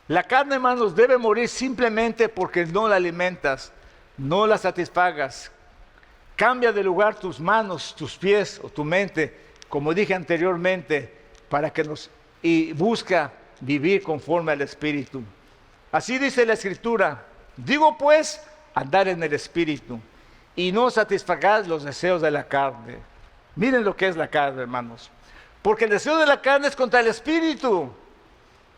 La carne, hermanos, debe morir simplemente porque no la alimentas, no la satisfagas. Cambia de lugar tus manos, tus pies o tu mente, como dije anteriormente, y busca vivir conforme al Espíritu. Así dice la Escritura: digo pues, andar en el Espíritu, y no satisfagáis los deseos de la carne. Miren lo que es la carne, hermanos. Porque el deseo de la carne es contra el Espíritu,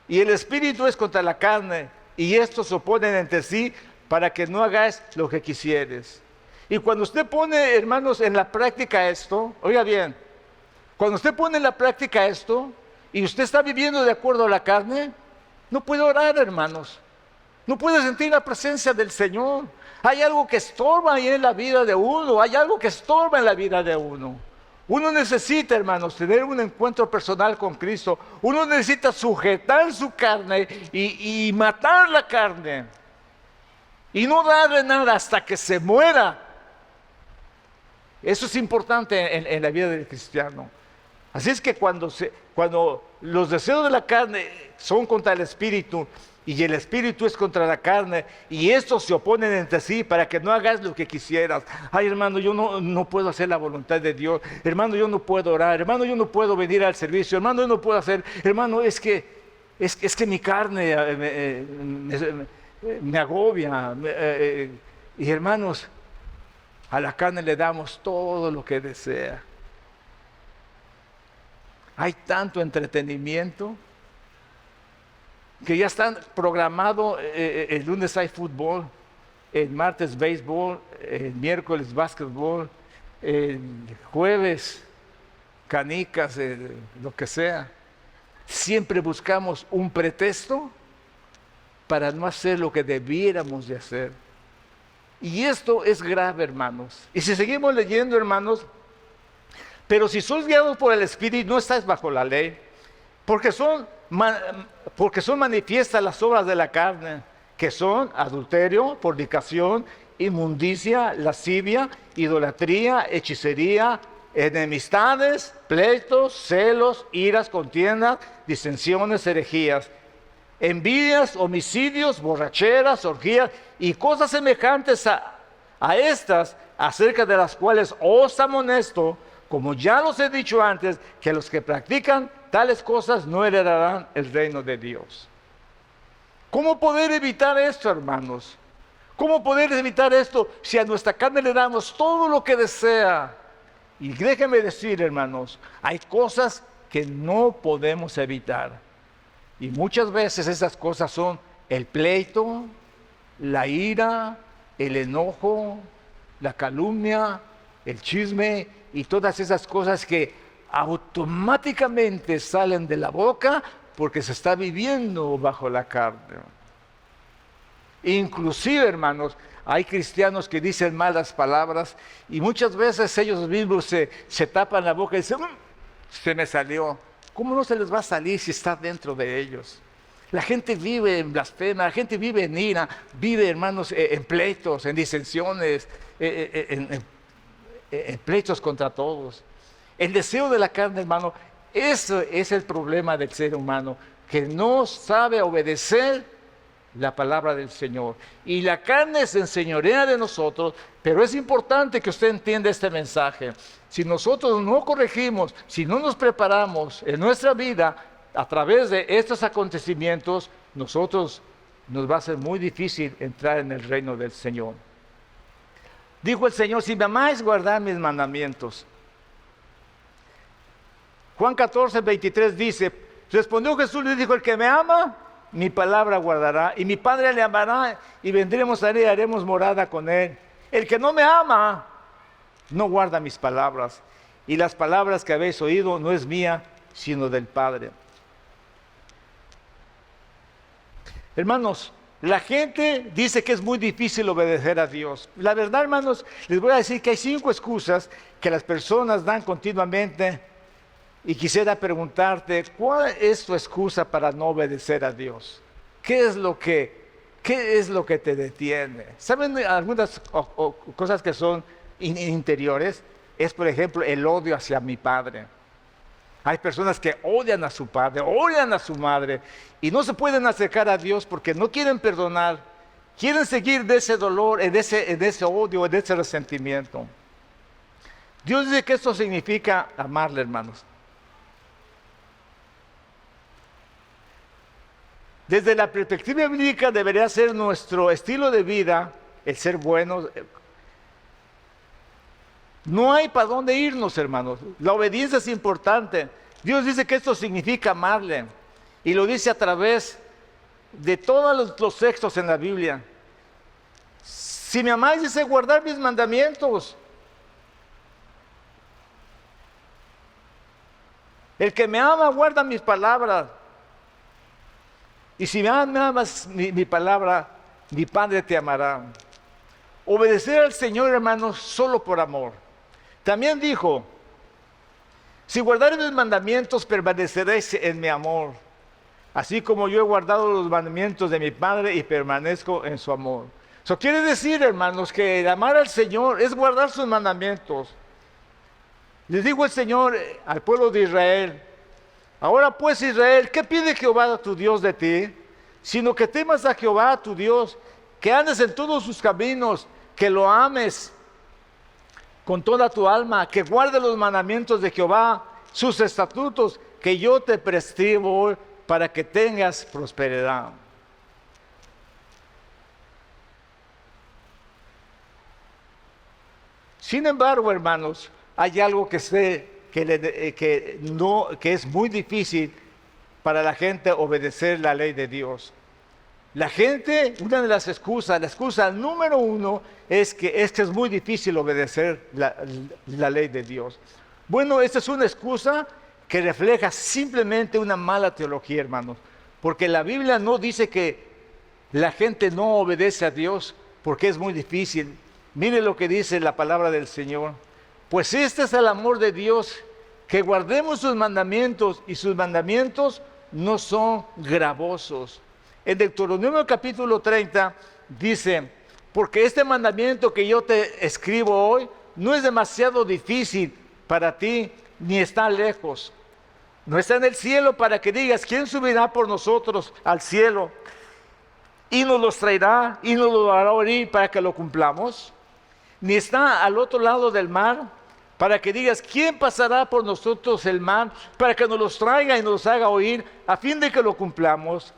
y el Espíritu es contra la carne, y estos se oponen entre sí, para que no hagáis lo que quisieres. Y cuando usted pone, hermanos, en la práctica esto, oiga bien, cuando usted pone en la práctica esto, y usted está viviendo de acuerdo a la carne, no puede orar, hermanos. No puede sentir la presencia del Señor. Hay algo que estorba ahí en la vida de uno, hay algo que estorba en la vida de uno. Uno necesita, hermanos, tener un encuentro personal con Cristo. Uno necesita sujetar su carne y matar la carne. Y no darle nada hasta que se muera. Eso es importante en la vida del cristiano. Así es que cuando los deseos de la carne son contra el Espíritu, y el Espíritu es contra la carne, y estos se oponen entre sí para que no hagas lo que quisieras. Ay, hermano, yo no puedo hacer la voluntad de Dios. Hermano, yo no puedo orar. Hermano, yo no puedo venir al servicio. Hermano, yo no puedo hacer. Hermano, es que mi carne me agobia. Y hermanos, a la carne le damos todo lo que desea. Hay tanto entretenimiento que ya están programado. El lunes hay fútbol, el martes béisbol, el miércoles básquetbol, el jueves canicas, lo que sea. Siempre buscamos un pretexto para no hacer lo que debiéramos de hacer. Y esto es grave, hermanos. Y si seguimos leyendo, hermanos, pero si sos guiados por el Espíritu, no estás bajo la ley. porque son manifiestas las obras de la carne, que son adulterio, fornicación, inmundicia, lascivia, idolatría, hechicería, enemistades, pleitos, celos, iras, contiendas, disensiones, herejías, envidias, homicidios, borracheras, orgías y cosas semejantes a estas, acerca de las cuales os amonesto, como ya los he dicho antes, que los que practican tales cosas no heredarán el reino de Dios. ¿Cómo poder evitar esto, hermanos? ¿Cómo poder evitar esto si a nuestra carne le damos todo lo que desea? Y déjenme decir, hermanos, hay cosas que no podemos evitar. Y muchas veces esas cosas son el pleito, la ira, el enojo, la calumnia, el chisme y todas esas cosas que automáticamente salen de la boca porque se está viviendo bajo la carne. Inclusive, hermanos, hay cristianos que dicen malas palabras y muchas veces ellos mismos se tapan la boca y dicen, se me salió. ¿Cómo no se les va a salir si está dentro de ellos? La gente vive en blasfema, la gente vive en ira, vive, hermanos, en pleitos, en disensiones, en pleitos contra todos. El deseo de la carne, hermano, eso es el problema del ser humano, que no sabe obedecer la palabra del Señor. Y la carne se enseñorea de nosotros, pero es importante que usted entienda este mensaje. Si nosotros no corregimos, si no nos preparamos en nuestra vida a través de estos acontecimientos, nos va a ser muy difícil entrar en el reino del Señor. Dijo el Señor, si me amáis, guardad mis mandamientos. Juan 14:23 dice, respondió Jesús y le dijo, el que me ama, mi palabra guardará, y mi Padre le amará, y vendremos a él y haremos morada con él. El que no me ama, no guarda mis palabras, y las palabras que habéis oído no es mía, sino del Padre. Hermanos, la gente dice que es muy difícil obedecer a Dios. La verdad, hermanos, les voy a decir que hay 5 excusas que las personas dan continuamente. Y quisiera preguntarte, ¿cuál es tu excusa para no obedecer a Dios? ¿Qué es lo que te detiene? ¿Saben algunas cosas que son interiores? Es, por ejemplo, el odio hacia mi padre. Hay personas que odian a su padre, odian a su madre y no se pueden acercar a Dios porque no quieren perdonar. Quieren seguir de ese dolor, en ese odio, en ese resentimiento. Dios dice que esto significa amarle, hermanos. Desde la perspectiva bíblica debería ser nuestro estilo de vida el ser buenos. No hay para dónde irnos, hermanos. La obediencia es importante. Dios dice que esto significa amarle. Y lo dice a través de todos los textos en la Biblia. Si me amáis, dice guardar mis mandamientos. El que me ama guarda mis palabras. Y si me amas mi palabra, mi Padre te amará. Obedecer al Señor, hermanos, solo por amor. También dijo, si guardaréis mis mandamientos, permaneceréis en mi amor, así como yo he guardado los mandamientos de mi Padre y permanezco en su amor. Eso quiere decir, hermanos, que el amar al Señor es guardar sus mandamientos. Les dijo el Señor al pueblo de Israel, ahora pues Israel, ¿qué pide Jehová tu Dios de ti? Sino que temas a Jehová tu Dios, que andes en todos sus caminos, que lo ames con toda tu alma, que guardes los mandamientos de Jehová, sus estatutos, que yo te prescribo hoy para que tengas prosperidad. Sin embargo, hermanos, hay algo que es muy difícil para la gente obedecer la ley de Dios. La gente, una de las excusas, la excusa número 1 es que es muy difícil obedecer la ley de Dios. Bueno, esta es una excusa que refleja simplemente una mala teología, hermanos, porque la Biblia no dice que la gente no obedece a Dios porque es muy difícil. Mire lo que dice la palabra del Señor. Pues este es el amor de Dios, que guardemos sus mandamientos, y sus mandamientos no son gravosos. En Deuteronomio capítulo 30 dice: porque este mandamiento que yo te escribo hoy no es demasiado difícil para ti, ni está lejos. No está en el cielo para que digas: ¿quién subirá por nosotros al cielo y nos los traerá y nos lo hará oír para que lo cumplamos? Ni está al otro lado del mar para que digas: ¿quién pasará por nosotros el mar para que nos los traiga y nos los haga oír a fin de que lo cumplamos?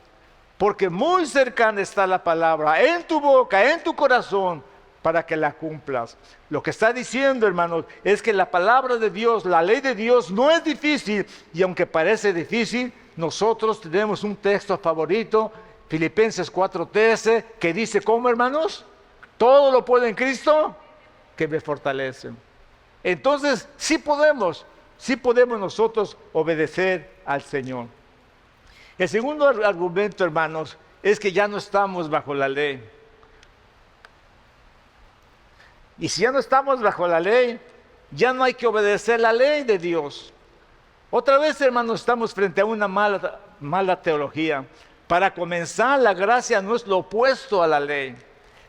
Porque muy cercana está la palabra, en tu boca, en tu corazón, para que la cumplas. Lo que está diciendo, hermanos, es que la palabra de Dios, la ley de Dios, no es difícil. Y aunque parece difícil, nosotros tenemos un texto favorito, Filipenses 4:13, que dice: ¿cómo, hermanos? Todo lo puedo en Cristo que me fortalece. Entonces, sí podemos nosotros obedecer al Señor. El segundo argumento, hermanos, es que ya no estamos bajo la ley. Y si ya no estamos bajo la ley, ya no hay que obedecer la ley de Dios. Otra vez, hermanos, estamos frente a una mala teología. Para comenzar, la gracia no es lo opuesto a la ley.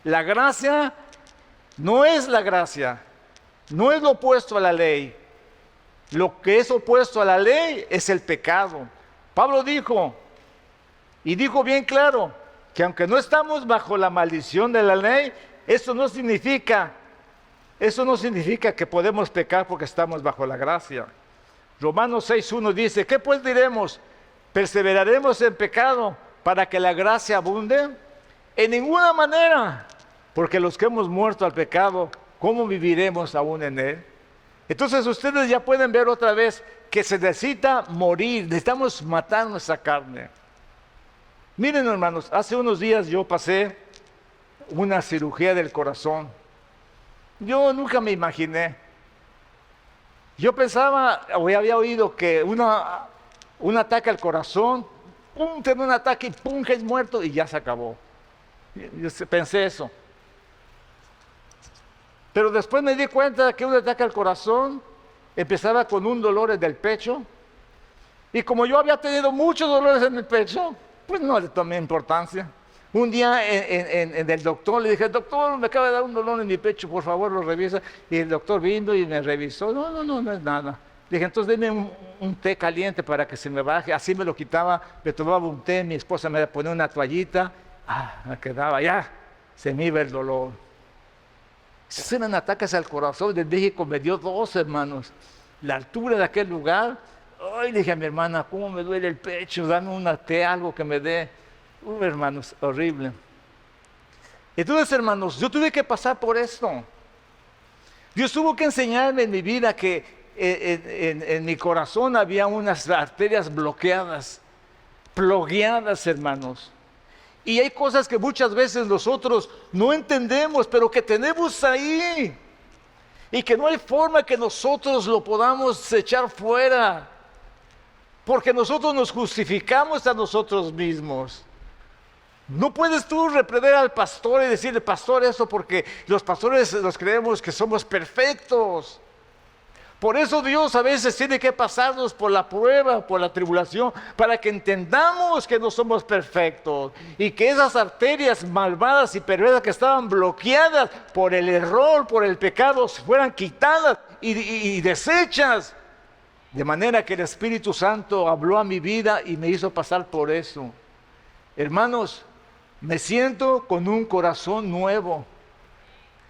La gracia no es la gracia, no es lo opuesto a la ley. Lo que es opuesto a la ley es el pecado. Pablo dijo, y dijo bien claro, que aunque no estamos bajo la maldición de la ley, eso no significa que podemos pecar porque estamos bajo la gracia. Romanos 6:1 dice: ¿qué pues diremos? ¿Perseveraremos en pecado para que la gracia abunde? En ninguna manera, porque los que hemos muerto al pecado, ¿cómo viviremos aún en él? Entonces ustedes ya pueden ver otra vez que se necesita morir, necesitamos matar nuestra carne. Miren, hermanos, hace unos días yo pasé una cirugía del corazón. Yo nunca me imaginé. Yo pensaba, o había oído que un ataque al corazón, pum, tiene un ataque y pum, que es muerto y ya se acabó. Yo pensé eso. Pero después me di cuenta que un ataque al corazón empezaba con un dolor en el pecho. Y como yo había tenido muchos dolores en el pecho, pues no le tomé importancia. Un día en el doctor le dije: doctor, me acaba de dar un dolor en mi pecho, por favor lo revisa. Y el doctor vino y me revisó. No es nada. Le dije: entonces denme un té caliente para que se me baje. Así me lo quitaba, me tomaba un té, mi esposa me ponía una toallita, me quedaba ya, se me iba el dolor. Esos eran ataques al corazón. De México me dio 2, hermanos. La altura de aquel lugar. Ay, le dije a mi hermana: ¿cómo me duele el pecho? Dame un té, algo que me dé. Hermanos, horrible. Entonces, hermanos, yo tuve que pasar por esto. Dios tuvo que enseñarme en mi vida que en mi corazón había unas arterias bloqueadas, hermanos. Y hay cosas que muchas veces nosotros no entendemos, pero que tenemos ahí. Y que no hay forma que nosotros lo podamos echar fuera. Porque nosotros nos justificamos a nosotros mismos. No puedes tú reprender al pastor y decirle: pastor, eso, porque los pastores nos creemos que somos perfectos. Por eso Dios a veces tiene que pasarnos por la prueba, por la tribulación, para que entendamos que no somos perfectos y que esas arterias malvadas y perversas que estaban bloqueadas por el error, por el pecado, fueran quitadas y deshechas. De manera que el Espíritu Santo habló a mi vida y me hizo pasar por eso. Hermanos, me siento con un corazón nuevo.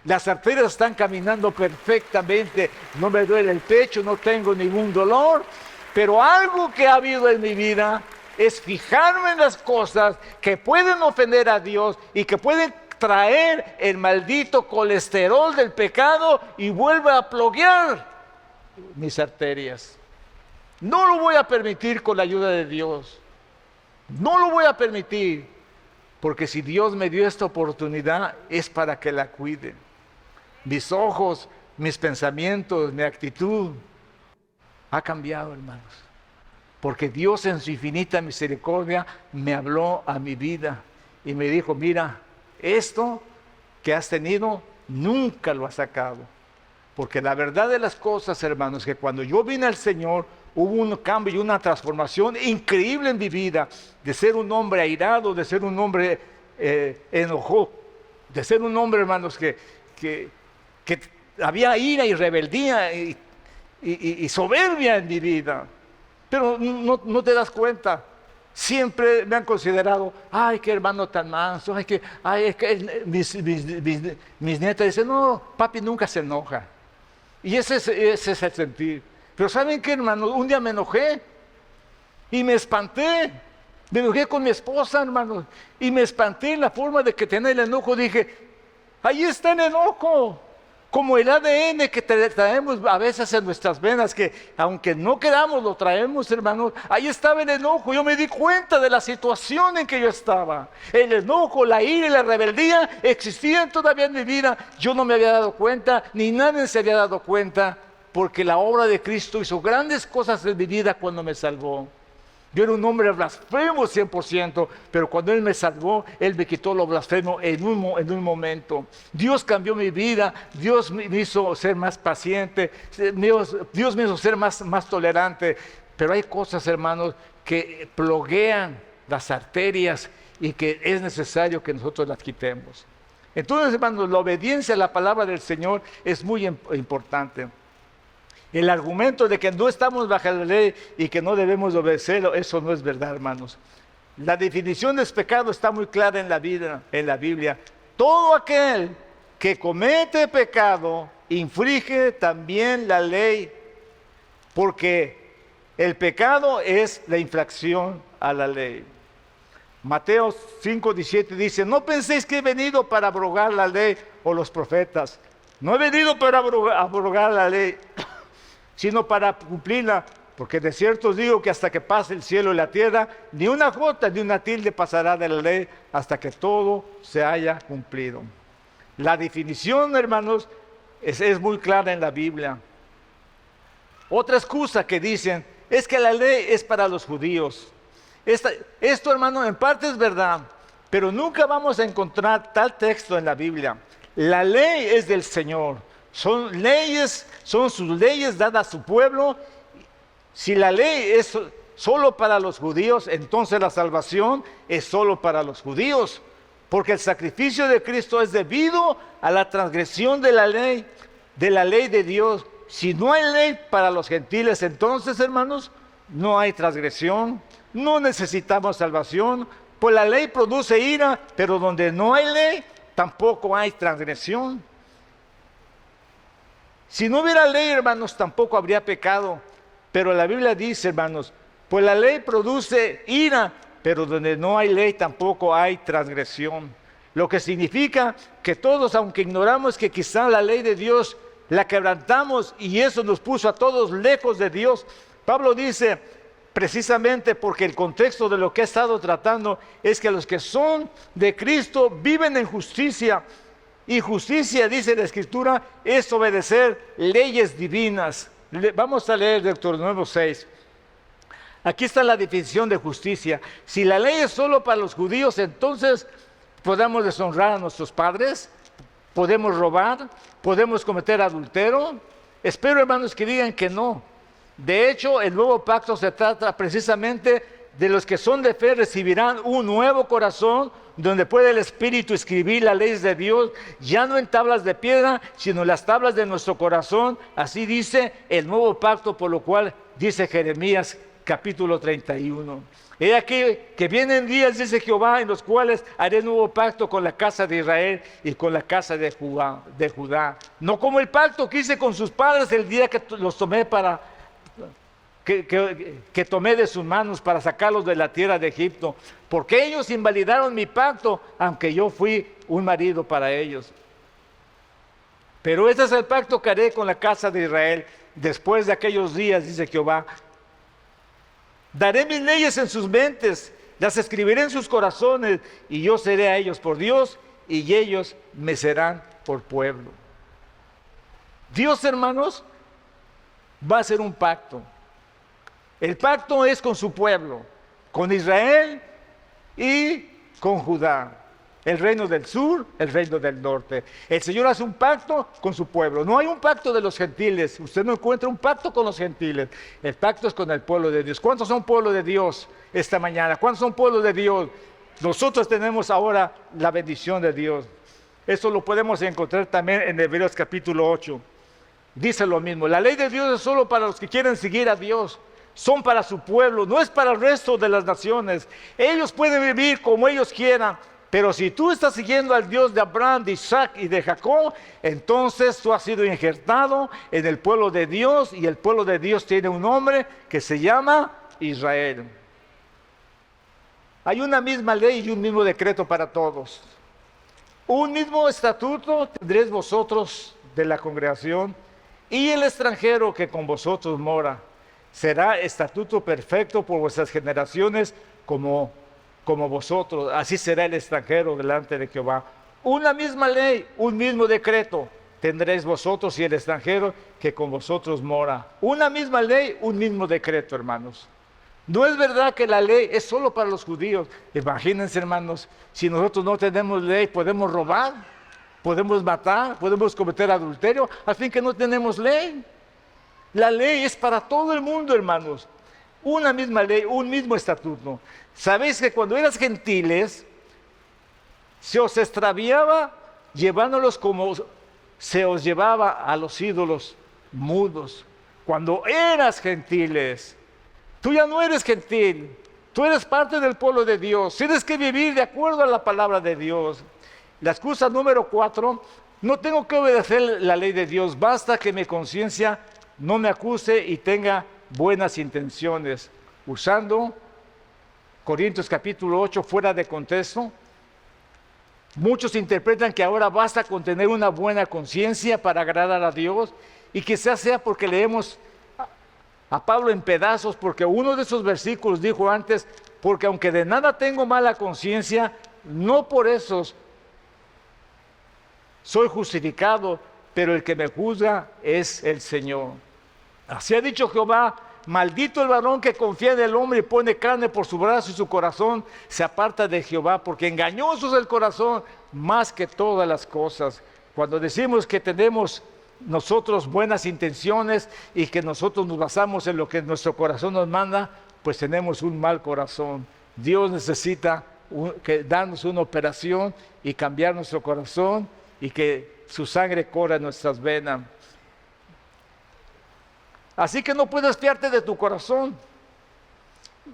Las arterias están caminando perfectamente. No me duele el pecho, no tengo ningún dolor. Pero algo que ha habido en mi vida es fijarme en las cosas que pueden ofender a Dios y que pueden traer el maldito colesterol del pecado y vuelve a bloquear mis arterias. No lo voy a permitir con la ayuda de Dios. No lo voy a permitir, porque si Dios me dio esta oportunidad es para que la cuide. Mis ojos, mis pensamientos, mi actitud ha cambiado, hermanos, porque Dios en su infinita misericordia me habló a mi vida y me dijo: mira, esto que has tenido nunca lo has sacado. Porque la verdad de las cosas, hermanos, que cuando yo vine al Señor, hubo un cambio y una transformación increíble en mi vida, de ser un hombre airado, de ser un hombre enojado, de ser un hombre, hermanos, que había ira y rebeldía y soberbia en mi vida. Pero no te das cuenta. Siempre me han considerado, ay, qué hermano tan manso, es que mis nietas dicen, no, papi nunca se enoja. Y ese es el sentir. Pero ¿saben qué, hermano? Un día me enojé y me espanté. Me enojé con mi esposa, hermano, y me espanté en la forma de que tenía el enojo. Dije, ahí está el enojo. Como el ADN que traemos a veces en nuestras venas, que aunque no queramos lo traemos, hermanos. Ahí estaba el enojo. Yo me di cuenta de la situación en que yo estaba. El enojo, la ira y la rebeldía existían todavía en mi vida. Yo no me había dado cuenta, ni nadie se había dado cuenta, porque la obra de Cristo hizo grandes cosas en mi vida cuando me salvó. Yo era un hombre blasfemo 100%, pero cuando Él me salvó, Él me quitó lo blasfemo en un momento. Dios cambió mi vida, Dios me hizo ser más paciente, Dios me hizo ser más tolerante. Pero hay cosas, hermanos, que bloquean las arterias y que es necesario que nosotros las quitemos. Entonces, hermanos, la obediencia a la palabra del Señor es muy importante. El argumento de que no estamos bajo la ley y que no debemos obedecerlo, eso no es verdad, hermanos. La definición del pecado está muy clara en la Biblia. Todo aquel que comete pecado infringe también la ley, porque el pecado es la infracción a la ley. Mateo 5:17 dice, no penséis que he venido para abrogar la ley o los profetas. No he venido para abrogar la ley, sino para cumplirla, porque de cierto os digo que hasta que pase el cielo y la tierra, ni una jota ni una tilde pasará de la ley hasta que todo se haya cumplido. La definición, hermanos, es muy clara en la Biblia. Otra excusa que dicen es que la ley es para los judíos. Esto, hermano, en parte es verdad, pero nunca vamos a encontrar tal texto en la Biblia. La ley es del Señor. Son sus leyes dadas a su pueblo. Si la ley es solo para los judíos, entonces la salvación es solo para los judíos, porque el sacrificio de Cristo es debido a la transgresión de la ley de Dios. Si no hay ley para los gentiles, entonces, hermanos, no hay transgresión, no necesitamos salvación, pues la ley produce ira, pero donde no hay ley, tampoco hay transgresión. Si no hubiera ley, hermanos, tampoco habría pecado. Pero la Biblia dice, hermanos, pues la ley produce ira, pero donde no hay ley tampoco hay transgresión. Lo que significa que todos, aunque ignoramos que quizá la ley de Dios la quebrantamos y eso nos puso a todos lejos de Dios. Pablo dice, precisamente porque el contexto de lo que he estado tratando es que los que son de Cristo viven en justicia. Y justicia, dice la Escritura, es obedecer leyes divinas. Vamos a leer Deuteronomio 6. Aquí está la definición de justicia. Si la ley es solo para los judíos, entonces podemos deshonrar a nuestros padres, podemos robar, podemos cometer adulterio. Espero, hermanos, que digan que no. De hecho, el nuevo pacto se trata precisamente de los que son de fe recibirán un nuevo corazón donde puede el Espíritu escribir las leyes de Dios, ya no en tablas de piedra, sino en las tablas de nuestro corazón. Así dice el nuevo pacto, por lo cual dice Jeremías capítulo 31. He aquí que vienen días, dice Jehová, en los cuales haré nuevo pacto con la casa de Israel y con la casa de Judá. No como el pacto que hice con sus padres el día que los tomé que tomé de sus manos para sacarlos de la tierra de Egipto, porque ellos invalidaron mi pacto, aunque yo fui un marido para ellos. Pero este es el pacto que haré con la casa de Israel después de aquellos días, dice Jehová. Daré mis leyes en sus mentes, las escribiré en sus corazones, y yo seré a ellos por Dios, y ellos me serán por pueblo. Dios, hermanos, va a hacer un pacto. El pacto es con su pueblo, con Israel y con Judá. el reino del sur, el reino del norte. El Señor hace un pacto con su pueblo. No hay un pacto de los gentiles. Usted no encuentra un pacto con los gentiles. El pacto es con el pueblo de Dios. ¿Cuántos son pueblo de Dios esta mañana? ¿Cuántos son pueblo de Dios? Nosotros tenemos ahora la bendición de Dios. Eso lo podemos encontrar también en Hebreos capítulo 8. Dice lo mismo. La ley de Dios es solo para los que quieren seguir a Dios. Son para su pueblo, no es para el resto de las naciones. Ellos pueden vivir como ellos quieran. Pero si tú estás siguiendo al Dios de Abraham, de Isaac y de Jacob, entonces tú has sido injertado en el pueblo de Dios, y el pueblo de Dios tiene un nombre que se llama Israel. Hay una misma ley y un mismo decreto para todos. Un mismo estatuto tendréis vosotros de la congregación y el extranjero que con vosotros mora. Será estatuto perfecto por vuestras generaciones como vosotros, así será el extranjero delante de Jehová. Una misma ley, un mismo decreto tendréis vosotros y el extranjero que con vosotros mora. Una misma ley, un mismo decreto, hermanos. No es verdad que la ley es solo para los judíos. Imagínense, hermanos, si nosotros no tenemos ley, podemos robar, podemos matar, podemos cometer adulterio, al fin que no tenemos ley. La ley es para todo el mundo, hermanos. Una misma ley, un mismo estatuto. Sabéis que cuando eras gentiles, se os extraviaba llevándolos como se os llevaba a los ídolos mudos. Cuando eras gentiles, tú ya no eres gentil, tú eres parte del pueblo de Dios. Tienes que vivir de acuerdo a la palabra de Dios. La excusa número 4, no tengo que obedecer la ley de Dios, basta que mi conciencia no me acuse y tenga buenas intenciones. Usando Corintios capítulo 8 fuera de contexto, muchos interpretan que ahora basta con tener una buena conciencia para agradar a Dios, y quizás sea porque leemos a Pablo en pedazos, porque uno de esos versículos dijo antes, porque aunque de nada tengo mala conciencia, no por eso soy justificado, pero el que me juzga es el Señor. Así ha dicho Jehová: maldito el varón que confía en el hombre y pone carne por su brazo, y su corazón se aparta de Jehová, porque engañoso es el corazón más que todas las cosas. Cuando decimos que tenemos nosotros buenas intenciones y que nosotros nos basamos en lo que nuestro corazón nos manda, pues tenemos un mal corazón. Dios necesita darnos una operación y cambiar nuestro corazón, y que su sangre corra en nuestras venas. Así que no puedes fiarte de tu corazón.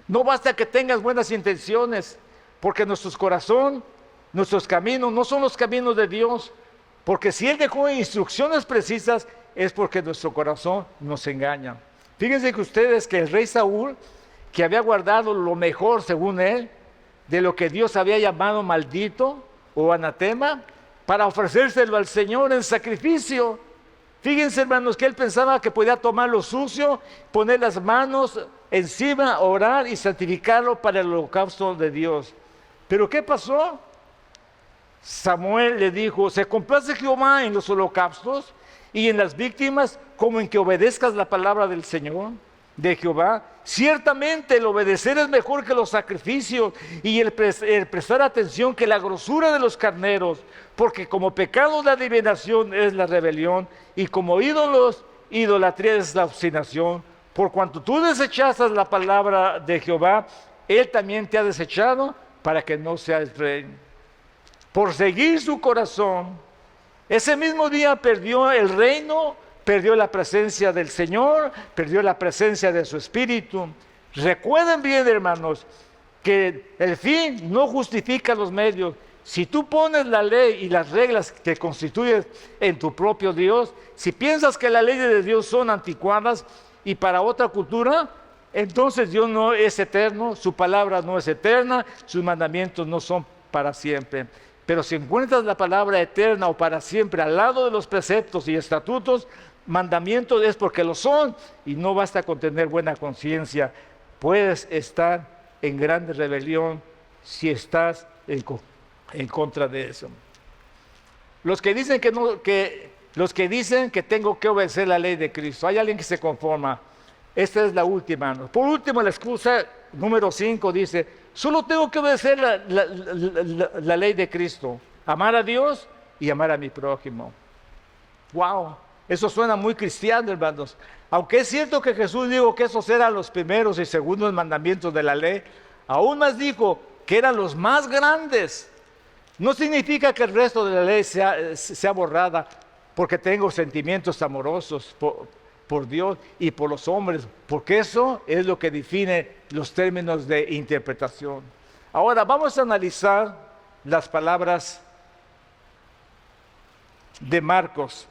No basta que tengas buenas intenciones, porque nuestros caminos no son los caminos de Dios. Porque si Él dejó instrucciones precisas, es porque nuestro corazón nos engaña. Fíjense que ustedes que el rey Saúl, que había guardado lo mejor según él, de lo que Dios había llamado maldito o anatema, para ofrecérselo al Señor en sacrificio. Fíjense, hermanos, que él pensaba que podía tomar lo sucio, poner las manos encima, orar y santificarlo para el holocausto de Dios. ¿Pero qué pasó? Samuel le dijo: se complace Jehová en los holocaustos y en las víctimas, como en que obedezcas la palabra del Señor, de Jehová. Ciertamente el obedecer es mejor que los sacrificios, y el prestar atención que la grosura de los carneros, porque como pecado la adivinación es la rebelión, y como ídolos, idolatría es la obstinación. Por cuanto tú desechaste la palabra de Jehová, Él también te ha desechado para que no seas rey. Por seguir su corazón, ese mismo día perdió el reino, perdió la presencia del Señor, perdió la presencia de su Espíritu. Recuerden bien, hermanos, que el fin no justifica los medios. Si tú pones la ley y las reglas que constituyes en tu propio Dios, si piensas que las leyes de Dios son anticuadas y para otra cultura, entonces Dios no es eterno, su palabra no es eterna, sus mandamientos no son para siempre. Pero si encuentras la palabra eterna o para siempre al lado de los preceptos y estatutos, mandamientos, es porque lo son, y no basta con tener buena conciencia. Puedes estar en grande rebelión si estás en contra de eso. Los que dicen que tengo que obedecer la ley de Cristo, hay alguien que se conforma. Esta es la última, ¿no? Por último, la excusa número 5 dice, solo tengo que obedecer la ley de Cristo, amar a Dios y amar a mi prójimo. Wow, eso suena muy cristiano, hermanos. Aunque es cierto que Jesús dijo que esos eran los primeros y segundos mandamientos de la ley, aún más dijo que eran los más grandes. No significa que el resto de la ley sea borrada porque tengo sentimientos amorosos por Dios y por los hombres, porque eso es lo que define los términos de interpretación. Ahora vamos a analizar las palabras de Marcos.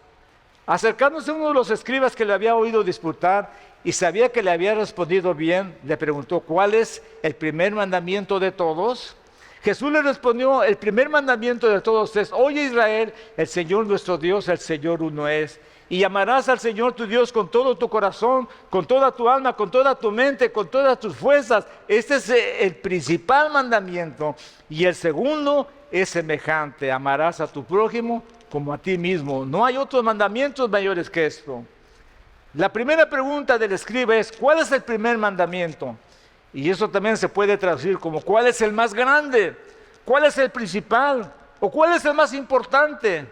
Acercándose a uno de los escribas que le había oído disputar y sabía que le había respondido bien, le preguntó, ¿cuál es el primer mandamiento de todos? Jesús le respondió, el primer mandamiento de todos es, oye Israel, el Señor nuestro Dios, el Señor uno es. Y amarás al Señor tu Dios con todo tu corazón, con toda tu alma, con toda tu mente, con todas tus fuerzas. Este es el principal mandamiento. Y el segundo es semejante, amarás a tu prójimo como a ti mismo. No hay otros mandamientos mayores que esto. La primera pregunta del escriba es, ¿cuál es el primer mandamiento? Y eso también se puede traducir como, ¿cuál es el más grande? ¿Cuál es el principal? ¿O cuál es el más importante?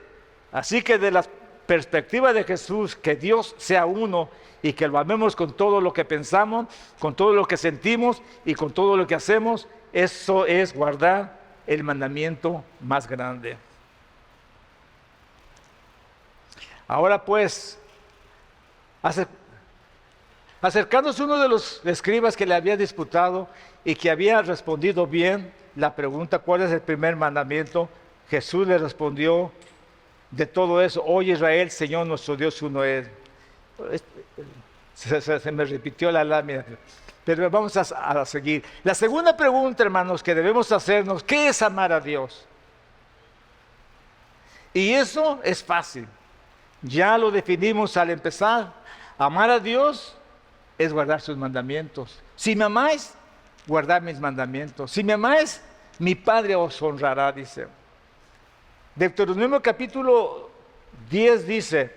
Así que de la perspectiva de Jesús, que Dios sea uno y que lo amemos con todo lo que pensamos, con todo lo que sentimos y con todo lo que hacemos, eso es guardar el mandamiento más grande. Ahora pues, acercándose uno de los escribas que le había disputado y que había respondido bien la pregunta, ¿cuál es el primer mandamiento? Jesús le respondió de todo eso, oye Israel, Señor nuestro Dios uno es. Se me repitió la lámina, pero vamos a seguir. La segunda pregunta, hermanos, que debemos hacernos, ¿qué es amar a Dios? Y eso es fácil. Ya lo definimos al empezar. Amar a Dios es guardar sus mandamientos. Si me amáis, guardad mis mandamientos. Si me amáis, mi Padre os honrará, dice. Deuteronomio capítulo 10 dice,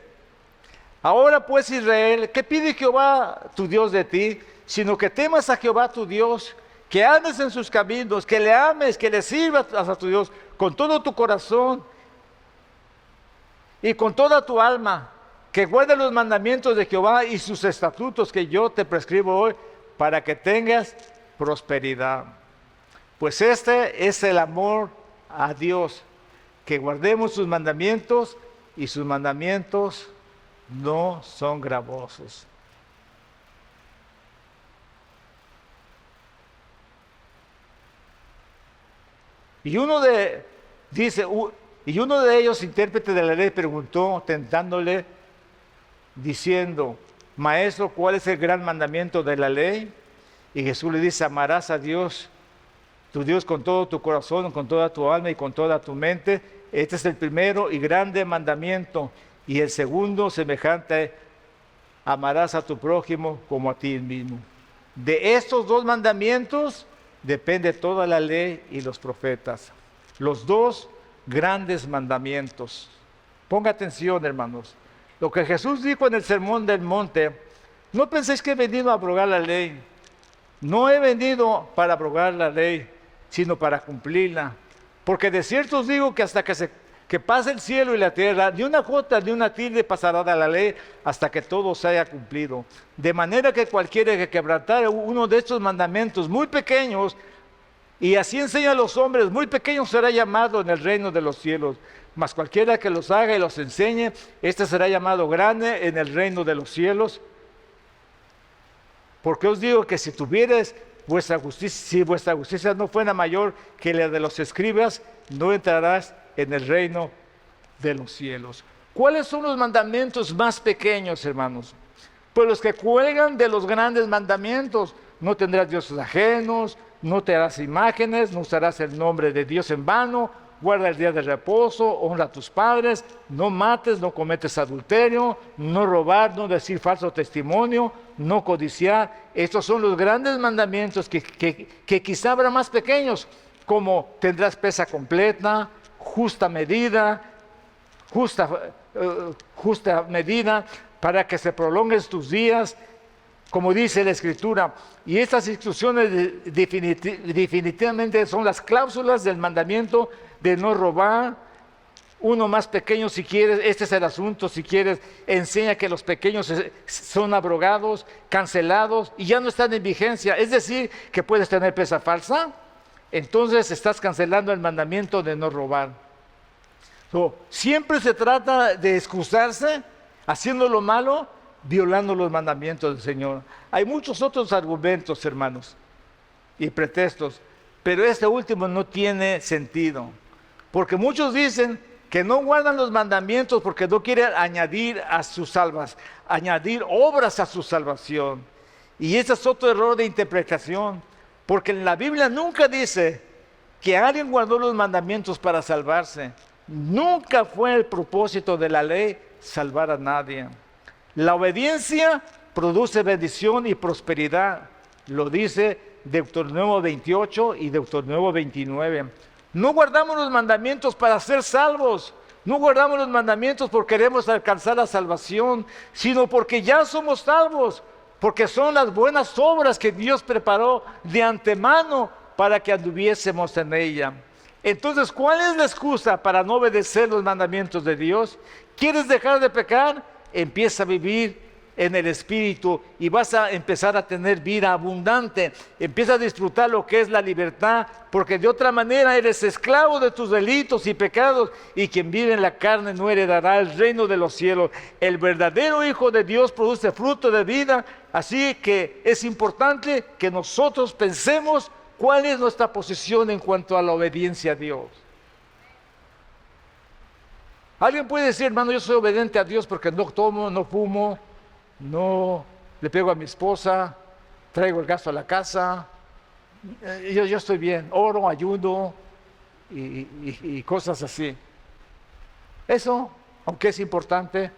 ahora pues Israel, ¿qué pide Jehová tu Dios de ti? Sino que temas a Jehová tu Dios, que andes en sus caminos, que le ames, que le sirvas a tu Dios con todo tu corazón y con toda tu alma, que guardes los mandamientos de Jehová y sus estatutos que yo te prescribo hoy, para que tengas prosperidad. Pues este es el amor a Dios, que guardemos sus mandamientos, y sus mandamientos no son gravosos. Y uno de ellos, intérprete de la ley, preguntó, tentándole, diciendo, Maestro, ¿cuál es el gran mandamiento de la ley? Y Jesús le dice, amarás a Dios, tu Dios con todo tu corazón, con toda tu alma y con toda tu mente. Este es el primero y grande mandamiento. Y el segundo, semejante, amarás a tu prójimo como a ti mismo. De estos dos mandamientos depende toda la ley y los profetas. Los dos grandes mandamientos. Ponga atención, hermanos. Lo que Jesús dijo en el Sermón del Monte, no penséis que he venido a abrogar la ley. No he venido para abrogar la ley, sino para cumplirla. Porque de cierto os digo que hasta que pase el cielo y la tierra, ni una jota ni una tilde pasará de la ley hasta que todo se haya cumplido. De manera que cualquiera que quebrantare uno de estos mandamientos muy pequeños, y así enseña a los hombres, muy pequeño será llamado en el reino de los cielos. Mas cualquiera que los haga y los enseñe, este será llamado grande en el reino de los cielos. Porque os digo que si tuvierais vuestra justicia, si vuestra justicia no fuera mayor que la de los escribas, no entrarás en el reino de los cielos. ¿Cuáles son los mandamientos más pequeños, hermanos? Pues los que cuelgan de los grandes mandamientos. No tendrás dioses ajenos, no te harás imágenes, no usarás el nombre de Dios en vano, guarda el día de reposo, honra a tus padres, no mates, no cometes adulterio, no robar, no decir falso testimonio, no codiciar. Estos son los grandes mandamientos que quizá habrá más pequeños, como tendrás pesa completa, justa medida, justa medida, para que se prolonguen tus días, como dice la Escritura. Y estas instrucciones definitivamente son las cláusulas del mandamiento de no robar. Uno más pequeño, si quieres, este es el asunto, si quieres, enseña que los pequeños son abrogados, cancelados y ya no están en vigencia. Es decir, que puedes tener pesa falsa, entonces estás cancelando el mandamiento de no robar. Siempre se trata de excusarse haciendo lo malo, violando los mandamientos del Señor. Hay muchos otros argumentos, hermanos, y pretextos, pero este último no tiene sentido, porque muchos dicen que no guardan los mandamientos porque no quieren añadir obras a su salvación. Y ese es otro error de interpretación, porque en la Biblia nunca dice que alguien guardó los mandamientos para salvarse. Nunca fue el propósito de la ley salvar a nadie. La obediencia produce bendición y prosperidad, lo dice Deuteronomio 28 y Deuteronomio 29. No guardamos los mandamientos para ser salvos, no guardamos los mandamientos porque queremos alcanzar la salvación, sino porque ya somos salvos, porque son las buenas obras que Dios preparó de antemano para que anduviésemos en ella. Entonces, ¿cuál es la excusa para no obedecer los mandamientos de Dios? ¿Quieres dejar de pecar? Empieza a vivir en el Espíritu y vas a empezar a tener vida abundante. Empieza a disfrutar lo que es la libertad, porque de otra manera eres esclavo de tus delitos y pecados, y quien vive en la carne no heredará el reino de los cielos. El verdadero Hijo de Dios produce fruto de vida, así que es importante que nosotros pensemos cuál es nuestra posición en cuanto a la obediencia a Dios. Alguien puede decir, hermano, yo soy obediente a Dios porque no tomo, no fumo, no le pego a mi esposa, traigo el gasto a la casa, yo estoy bien, oro, ayuno y cosas así. Eso, aunque es importante,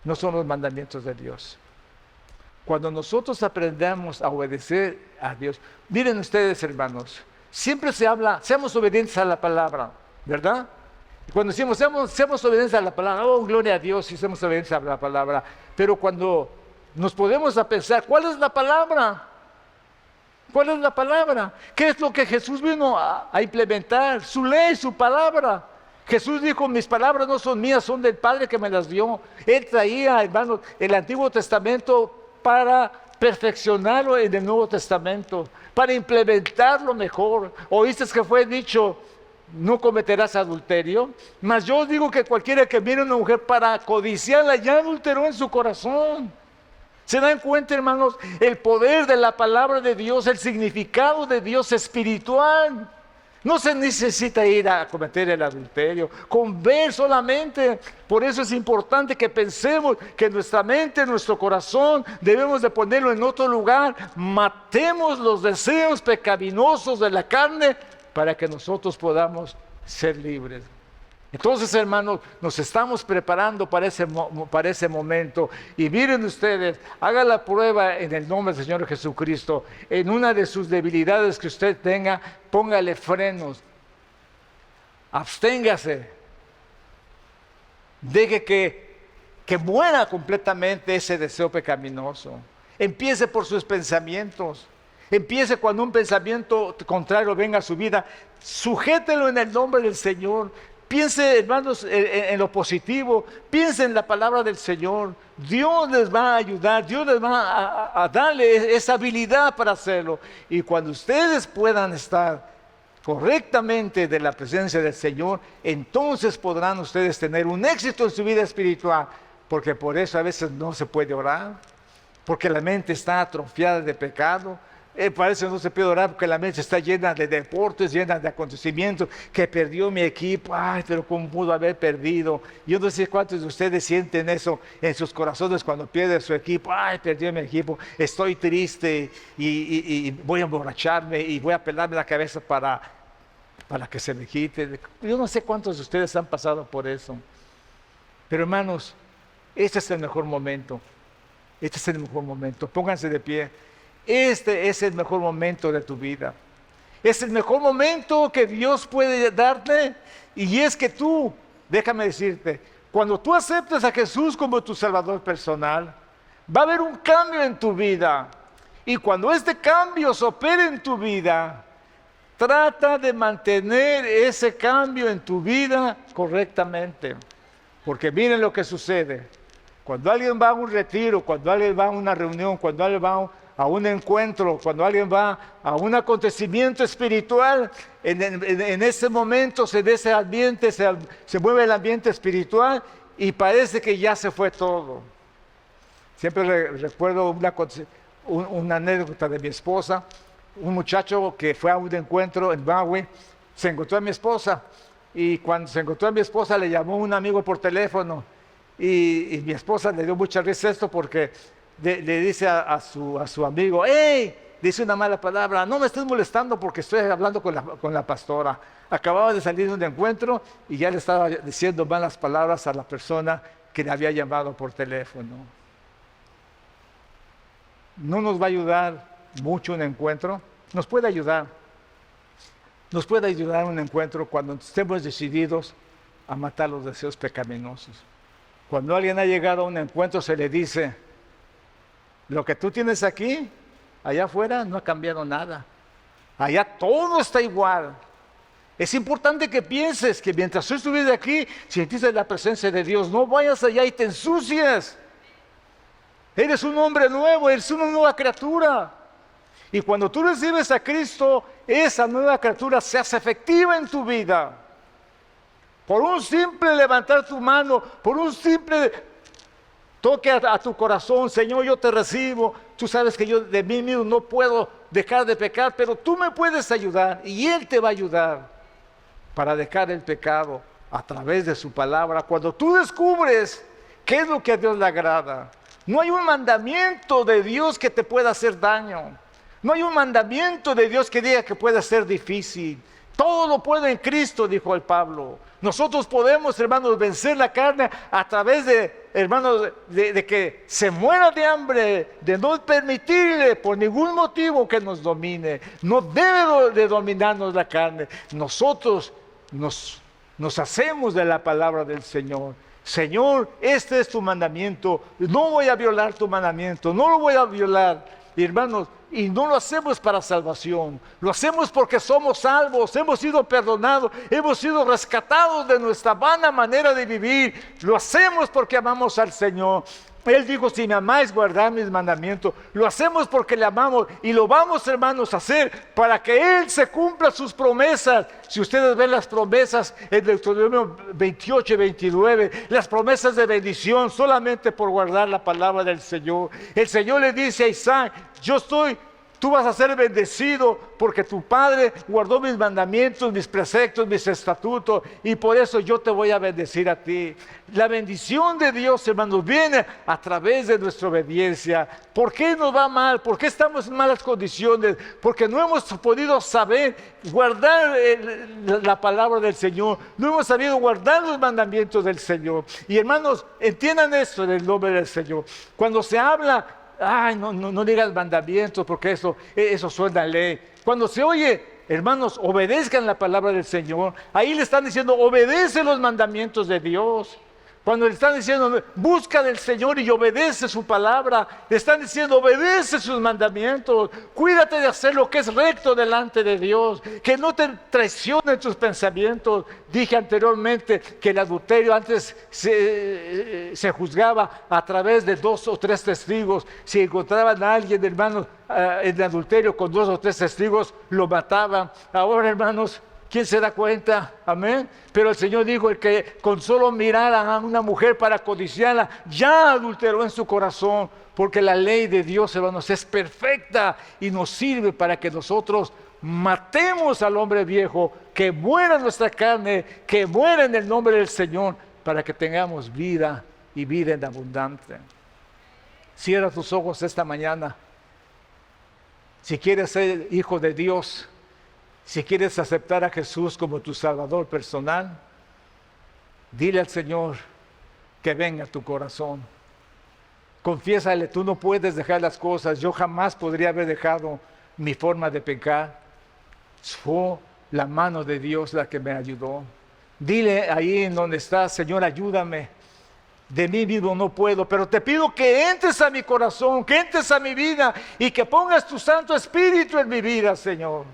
no son los mandamientos de Dios. Cuando nosotros aprendemos a obedecer a Dios, miren ustedes, hermanos, siempre se habla, seamos obedientes a la palabra, ¿verdad? Cuando decimos, seamos obedientes a la palabra, oh, gloria a Dios, si somos obedientes a la palabra. Pero cuando nos podemos a pensar, ¿cuál es la palabra? ¿Cuál es la palabra? ¿Qué es lo que Jesús vino a implementar? Su ley, su palabra. Jesús dijo, mis palabras no son mías, son del Padre que me las dio. Él traía, hermanos, el Antiguo Testamento para perfeccionarlo en el Nuevo Testamento, para implementarlo mejor. ¿Oíste que fue dicho, no cometerás adulterio? Mas yo os digo que cualquiera que mire a una mujer para codiciarla, ya adulteró en su corazón. ¿Se dan cuenta, hermanos? El poder de la palabra de Dios, el significado de Dios espiritual. No se necesita ir a cometer el adulterio, con ver solamente. Por eso es importante que pensemos que nuestra mente, nuestro corazón, debemos de ponerlo en otro lugar. Matemos los deseos pecaminosos de la carne para que nosotros podamos ser libres. Entonces, hermanos, nos estamos preparando para ese momento. Y miren ustedes, haga la prueba en el nombre del Señor Jesucristo. En una de sus debilidades que usted tenga, póngale frenos. Absténgase. Deje que muera completamente ese deseo pecaminoso. Empiece por sus pensamientos. Empiece cuando un pensamiento contrario venga a su vida. Sujételo en el nombre del Señor. Piense, hermanos, en lo positivo. Piense en la palabra del Señor. Dios les va a ayudar. Dios les va a darle esa habilidad para hacerlo. Y cuando ustedes puedan estar correctamente de la presencia del Señor, entonces podrán ustedes tener un éxito en su vida espiritual. Porque por eso a veces no se puede orar. Porque la mente está atrofiada de pecado. Parece que no se puede orar porque la mente está llena de deportes, llena de acontecimientos, que perdió mi equipo, ay, pero cómo pudo haber perdido. Yo no sé cuántos de ustedes sienten eso en sus corazones cuando pierde su equipo, ay, perdió mi equipo, estoy triste y voy a emborracharme y voy a pelarme la cabeza para que se me quite. Yo no sé cuántos de ustedes han pasado por eso. Pero hermanos, este es el mejor momento, este es el mejor momento, pónganse de pie. Este es el mejor momento de tu vida. Es el mejor momento que Dios puede darte. Y es que tú, déjame decirte, cuando tú aceptas a Jesús como tu Salvador personal, Va a haber un cambio en tu vida. Y cuando este cambio se opere en tu vida, trata de mantener ese cambio en tu vida correctamente. Porque miren lo que sucede. Cuando alguien va a un retiro, cuando alguien va a una reunión, cuando alguien va a un encuentro, cuando alguien va a un acontecimiento espiritual, en ese momento, en ese ambiente, se mueve el ambiente espiritual y parece que ya se fue todo. Siempre recuerdo una anécdota de mi esposa. Un muchacho que fue a un encuentro en Maui, se encontró a mi esposa, y cuando se encontró a mi esposa le llamó un amigo por teléfono, y mi esposa le dio mucha risa esto porque le dice a su amigo: ¡hey! Dice una mala palabra, no me estés molestando porque estoy hablando con la pastora. Acababa de salir de un encuentro y ya le estaba diciendo malas palabras a la persona que le había llamado por teléfono. No nos va a ayudar mucho un encuentro. Nos puede ayudar un encuentro cuando estemos decididos a matar los deseos pecaminosos. Cuando alguien ha llegado a un encuentro, se le dice: lo que tú tienes aquí, allá afuera no ha cambiado nada, allá todo está igual. Es importante que pienses que mientras tú estuviste aquí, sentiste la presencia de Dios. No vayas allá y te ensucias. Eres un hombre nuevo, eres una nueva criatura. Y cuando tú recibes a Cristo, esa nueva criatura se hace efectiva en tu vida. Por un simple levantar tu mano, por un simple toque a tu corazón: Señor, yo te recibo. Tú sabes que yo de mí mismo no puedo dejar de pecar, pero tú me puedes ayudar y Él te va a ayudar para dejar el pecado a través de su palabra. Cuando tú descubres qué es lo que a Dios le agrada, no hay un mandamiento de Dios que te pueda hacer daño. No hay un mandamiento de Dios que diga que pueda ser difícil. Todo lo puedo en Cristo, dijo el Pablo. Nosotros podemos, hermanos, vencer la carne a través de, hermanos, de que se muera de hambre, de no permitirle por ningún motivo que nos domine. No debe de dominarnos la carne. Nosotros nos hacemos de la palabra del Señor. Señor, este es tu mandamiento. No voy a violar tu mandamiento. No lo voy a violar. Y hermanos, y no lo hacemos para salvación, lo hacemos porque somos salvos, hemos sido perdonados, hemos sido rescatados de nuestra vana manera de vivir. Lo hacemos porque amamos al Señor. Él dijo: si me amáis, guardad mis mandamientos. Lo hacemos porque le amamos y lo vamos, hermanos, a hacer para que Él se cumpla sus promesas. Si ustedes ven las promesas en Deuteronomio 28 y 29, las promesas de bendición solamente por guardar la palabra del Señor. El Señor le dice a Isaac: tú vas a ser bendecido porque tu padre guardó mis mandamientos, mis preceptos, mis estatutos, y por eso yo te voy a bendecir a ti. La bendición de Dios, hermanos, viene a través de nuestra obediencia. ¿Por qué nos va mal? ¿Por qué estamos en malas condiciones? Porque no hemos podido saber guardar la palabra del Señor. No hemos sabido guardar los mandamientos del Señor. Y hermanos, entiendan esto en el nombre del Señor. Cuando se habla: ay, no digas mandamientos porque eso suena a ley. Cuando se oye: hermanos, obedezcan la palabra del Señor, ahí le están diciendo: obedece los mandamientos de Dios. Cuando le están diciendo: busca del Señor y obedece su palabra, le están diciendo: obedece sus mandamientos, cuídate de hacer lo que es recto delante de Dios, que no te traicionen tus pensamientos. Dije anteriormente que el adulterio antes se juzgaba a través de 2 o 3 testigos. Si encontraban a alguien, hermanos, en adulterio con 2 o 3 testigos, lo mataban. Ahora, hermanos, ¿quién se da cuenta? Amén. Pero el Señor dijo: el que con solo mirar a una mujer para codiciarla, ya adulteró en su corazón. Porque la ley de Dios, hermanos, es perfecta y nos sirve para que nosotros matemos al hombre viejo, que muera nuestra carne, que muera en el nombre del Señor, para que tengamos vida y vida en abundante. Cierra tus ojos esta mañana. Si quieres ser hijo de Dios, si quieres aceptar a Jesús como tu Salvador personal, dile al Señor que venga a tu corazón. Confiésale: tú no puedes dejar las cosas. Yo jamás podría haber dejado mi forma de pecar. Fue la mano de Dios la que me ayudó. Dile ahí en donde estás: Señor, ayúdame. De mí mismo no puedo, pero te pido que entres a mi corazón, que entres a mi vida y que pongas tu Santo Espíritu en mi vida, Señor.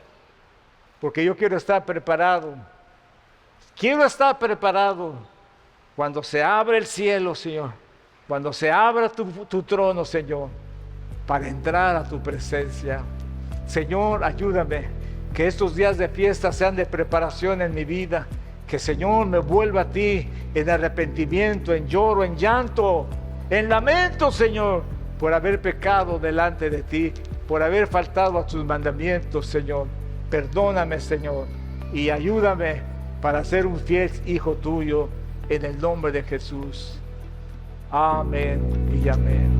Porque yo quiero estar preparado. Quiero estar preparado cuando se abra el cielo, Señor. Cuando se abra tu trono, Señor, para entrar a tu presencia. Señor, ayúdame, que estos días de fiesta sean de preparación en mi vida. Que, Señor, me vuelva a ti en arrepentimiento, en lloro, en llanto, en lamento, Señor, por haber pecado delante de ti, por haber faltado a tus mandamientos, Señor. Perdóname, Señor, y ayúdame para ser un fiel hijo tuyo, en el nombre de Jesús. Amén y amén.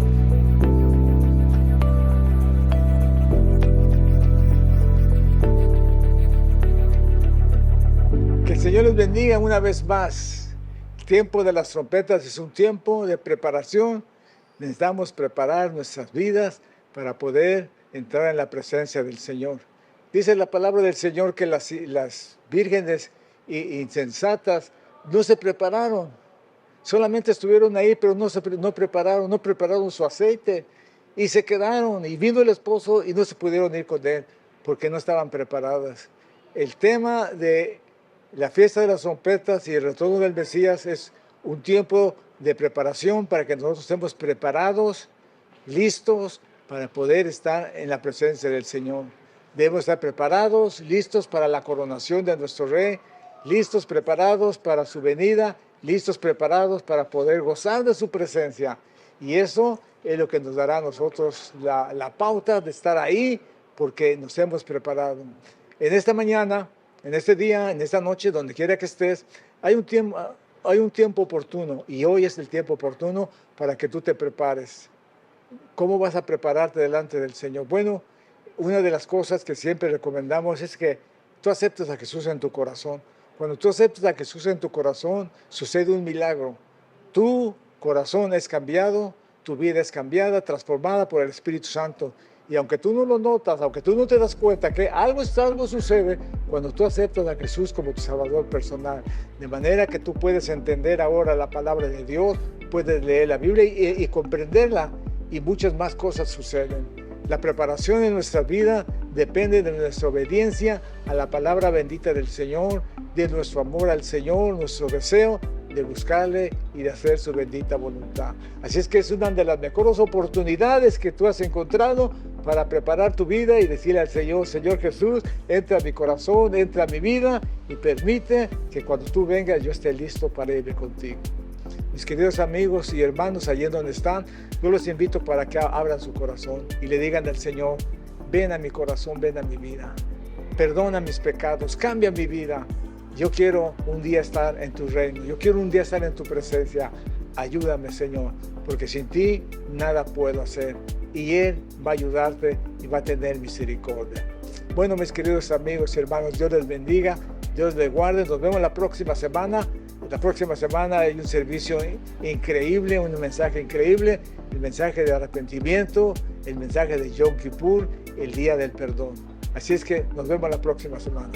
Que el Señor les bendiga una vez más. El tiempo de las trompetas es un tiempo de preparación. Necesitamos preparar nuestras vidas para poder entrar en la presencia del Señor. Dice la palabra del Señor que las vírgenes insensatas no se prepararon. Solamente estuvieron ahí, pero no prepararon su aceite y se quedaron. Y vino el esposo y no se pudieron ir con él porque no estaban preparadas. El tema de la fiesta de las trompetas y el retorno del Mesías es un tiempo de preparación para que nosotros estemos preparados, listos para poder estar en la presencia del Señor. Debemos estar preparados, listos para la coronación de nuestro Rey, listos, preparados para su venida, listos, preparados para poder gozar de su presencia. Y eso es lo que nos dará a nosotros la pauta de estar ahí, porque nos hemos preparado. En esta mañana, en este día, en esta noche, donde quiera que estés, hay un tiempo oportuno, y hoy es el tiempo oportuno para que tú te prepares. ¿Cómo vas a prepararte delante del Señor? Bueno, una de las cosas que siempre recomendamos es que tú aceptes a Jesús en tu corazón. Cuando tú aceptas a Jesús en tu corazón, sucede un milagro. Tu corazón es cambiado, tu vida es cambiada, transformada por el Espíritu Santo. Y aunque tú no lo notas, aunque tú no te das cuenta que algo sucede cuando tú aceptas a Jesús como tu Salvador personal. De manera que tú puedes entender ahora la palabra de Dios, puedes leer la Biblia y comprenderla, y muchas más cosas suceden. La preparación en nuestra vida depende de nuestra obediencia a la palabra bendita del Señor, de nuestro amor al Señor, nuestro deseo de buscarle y de hacer su bendita voluntad. Así es que es una de las mejores oportunidades que tú has encontrado para preparar tu vida y decirle al Señor: Señor Jesús, entra a mi corazón, entra a mi vida y permite que cuando tú vengas yo esté listo para irme contigo. Mis queridos amigos y hermanos, allí en donde están, yo los invito para que abran su corazón y le digan al Señor: ven a mi corazón, ven a mi vida, perdona mis pecados, cambia mi vida. Yo quiero un día estar en tu reino, yo quiero un día estar en tu presencia. Ayúdame, Señor, porque sin ti nada puedo hacer, y Él va a ayudarte y va a tener misericordia. Bueno, mis queridos amigos y hermanos, Dios les bendiga, Dios les guarde. Nos vemos la próxima semana. La próxima semana hay un servicio increíble, un mensaje increíble, el mensaje de arrepentimiento, el mensaje de Yom Kippur, el día del perdón. Así es que nos vemos la próxima semana.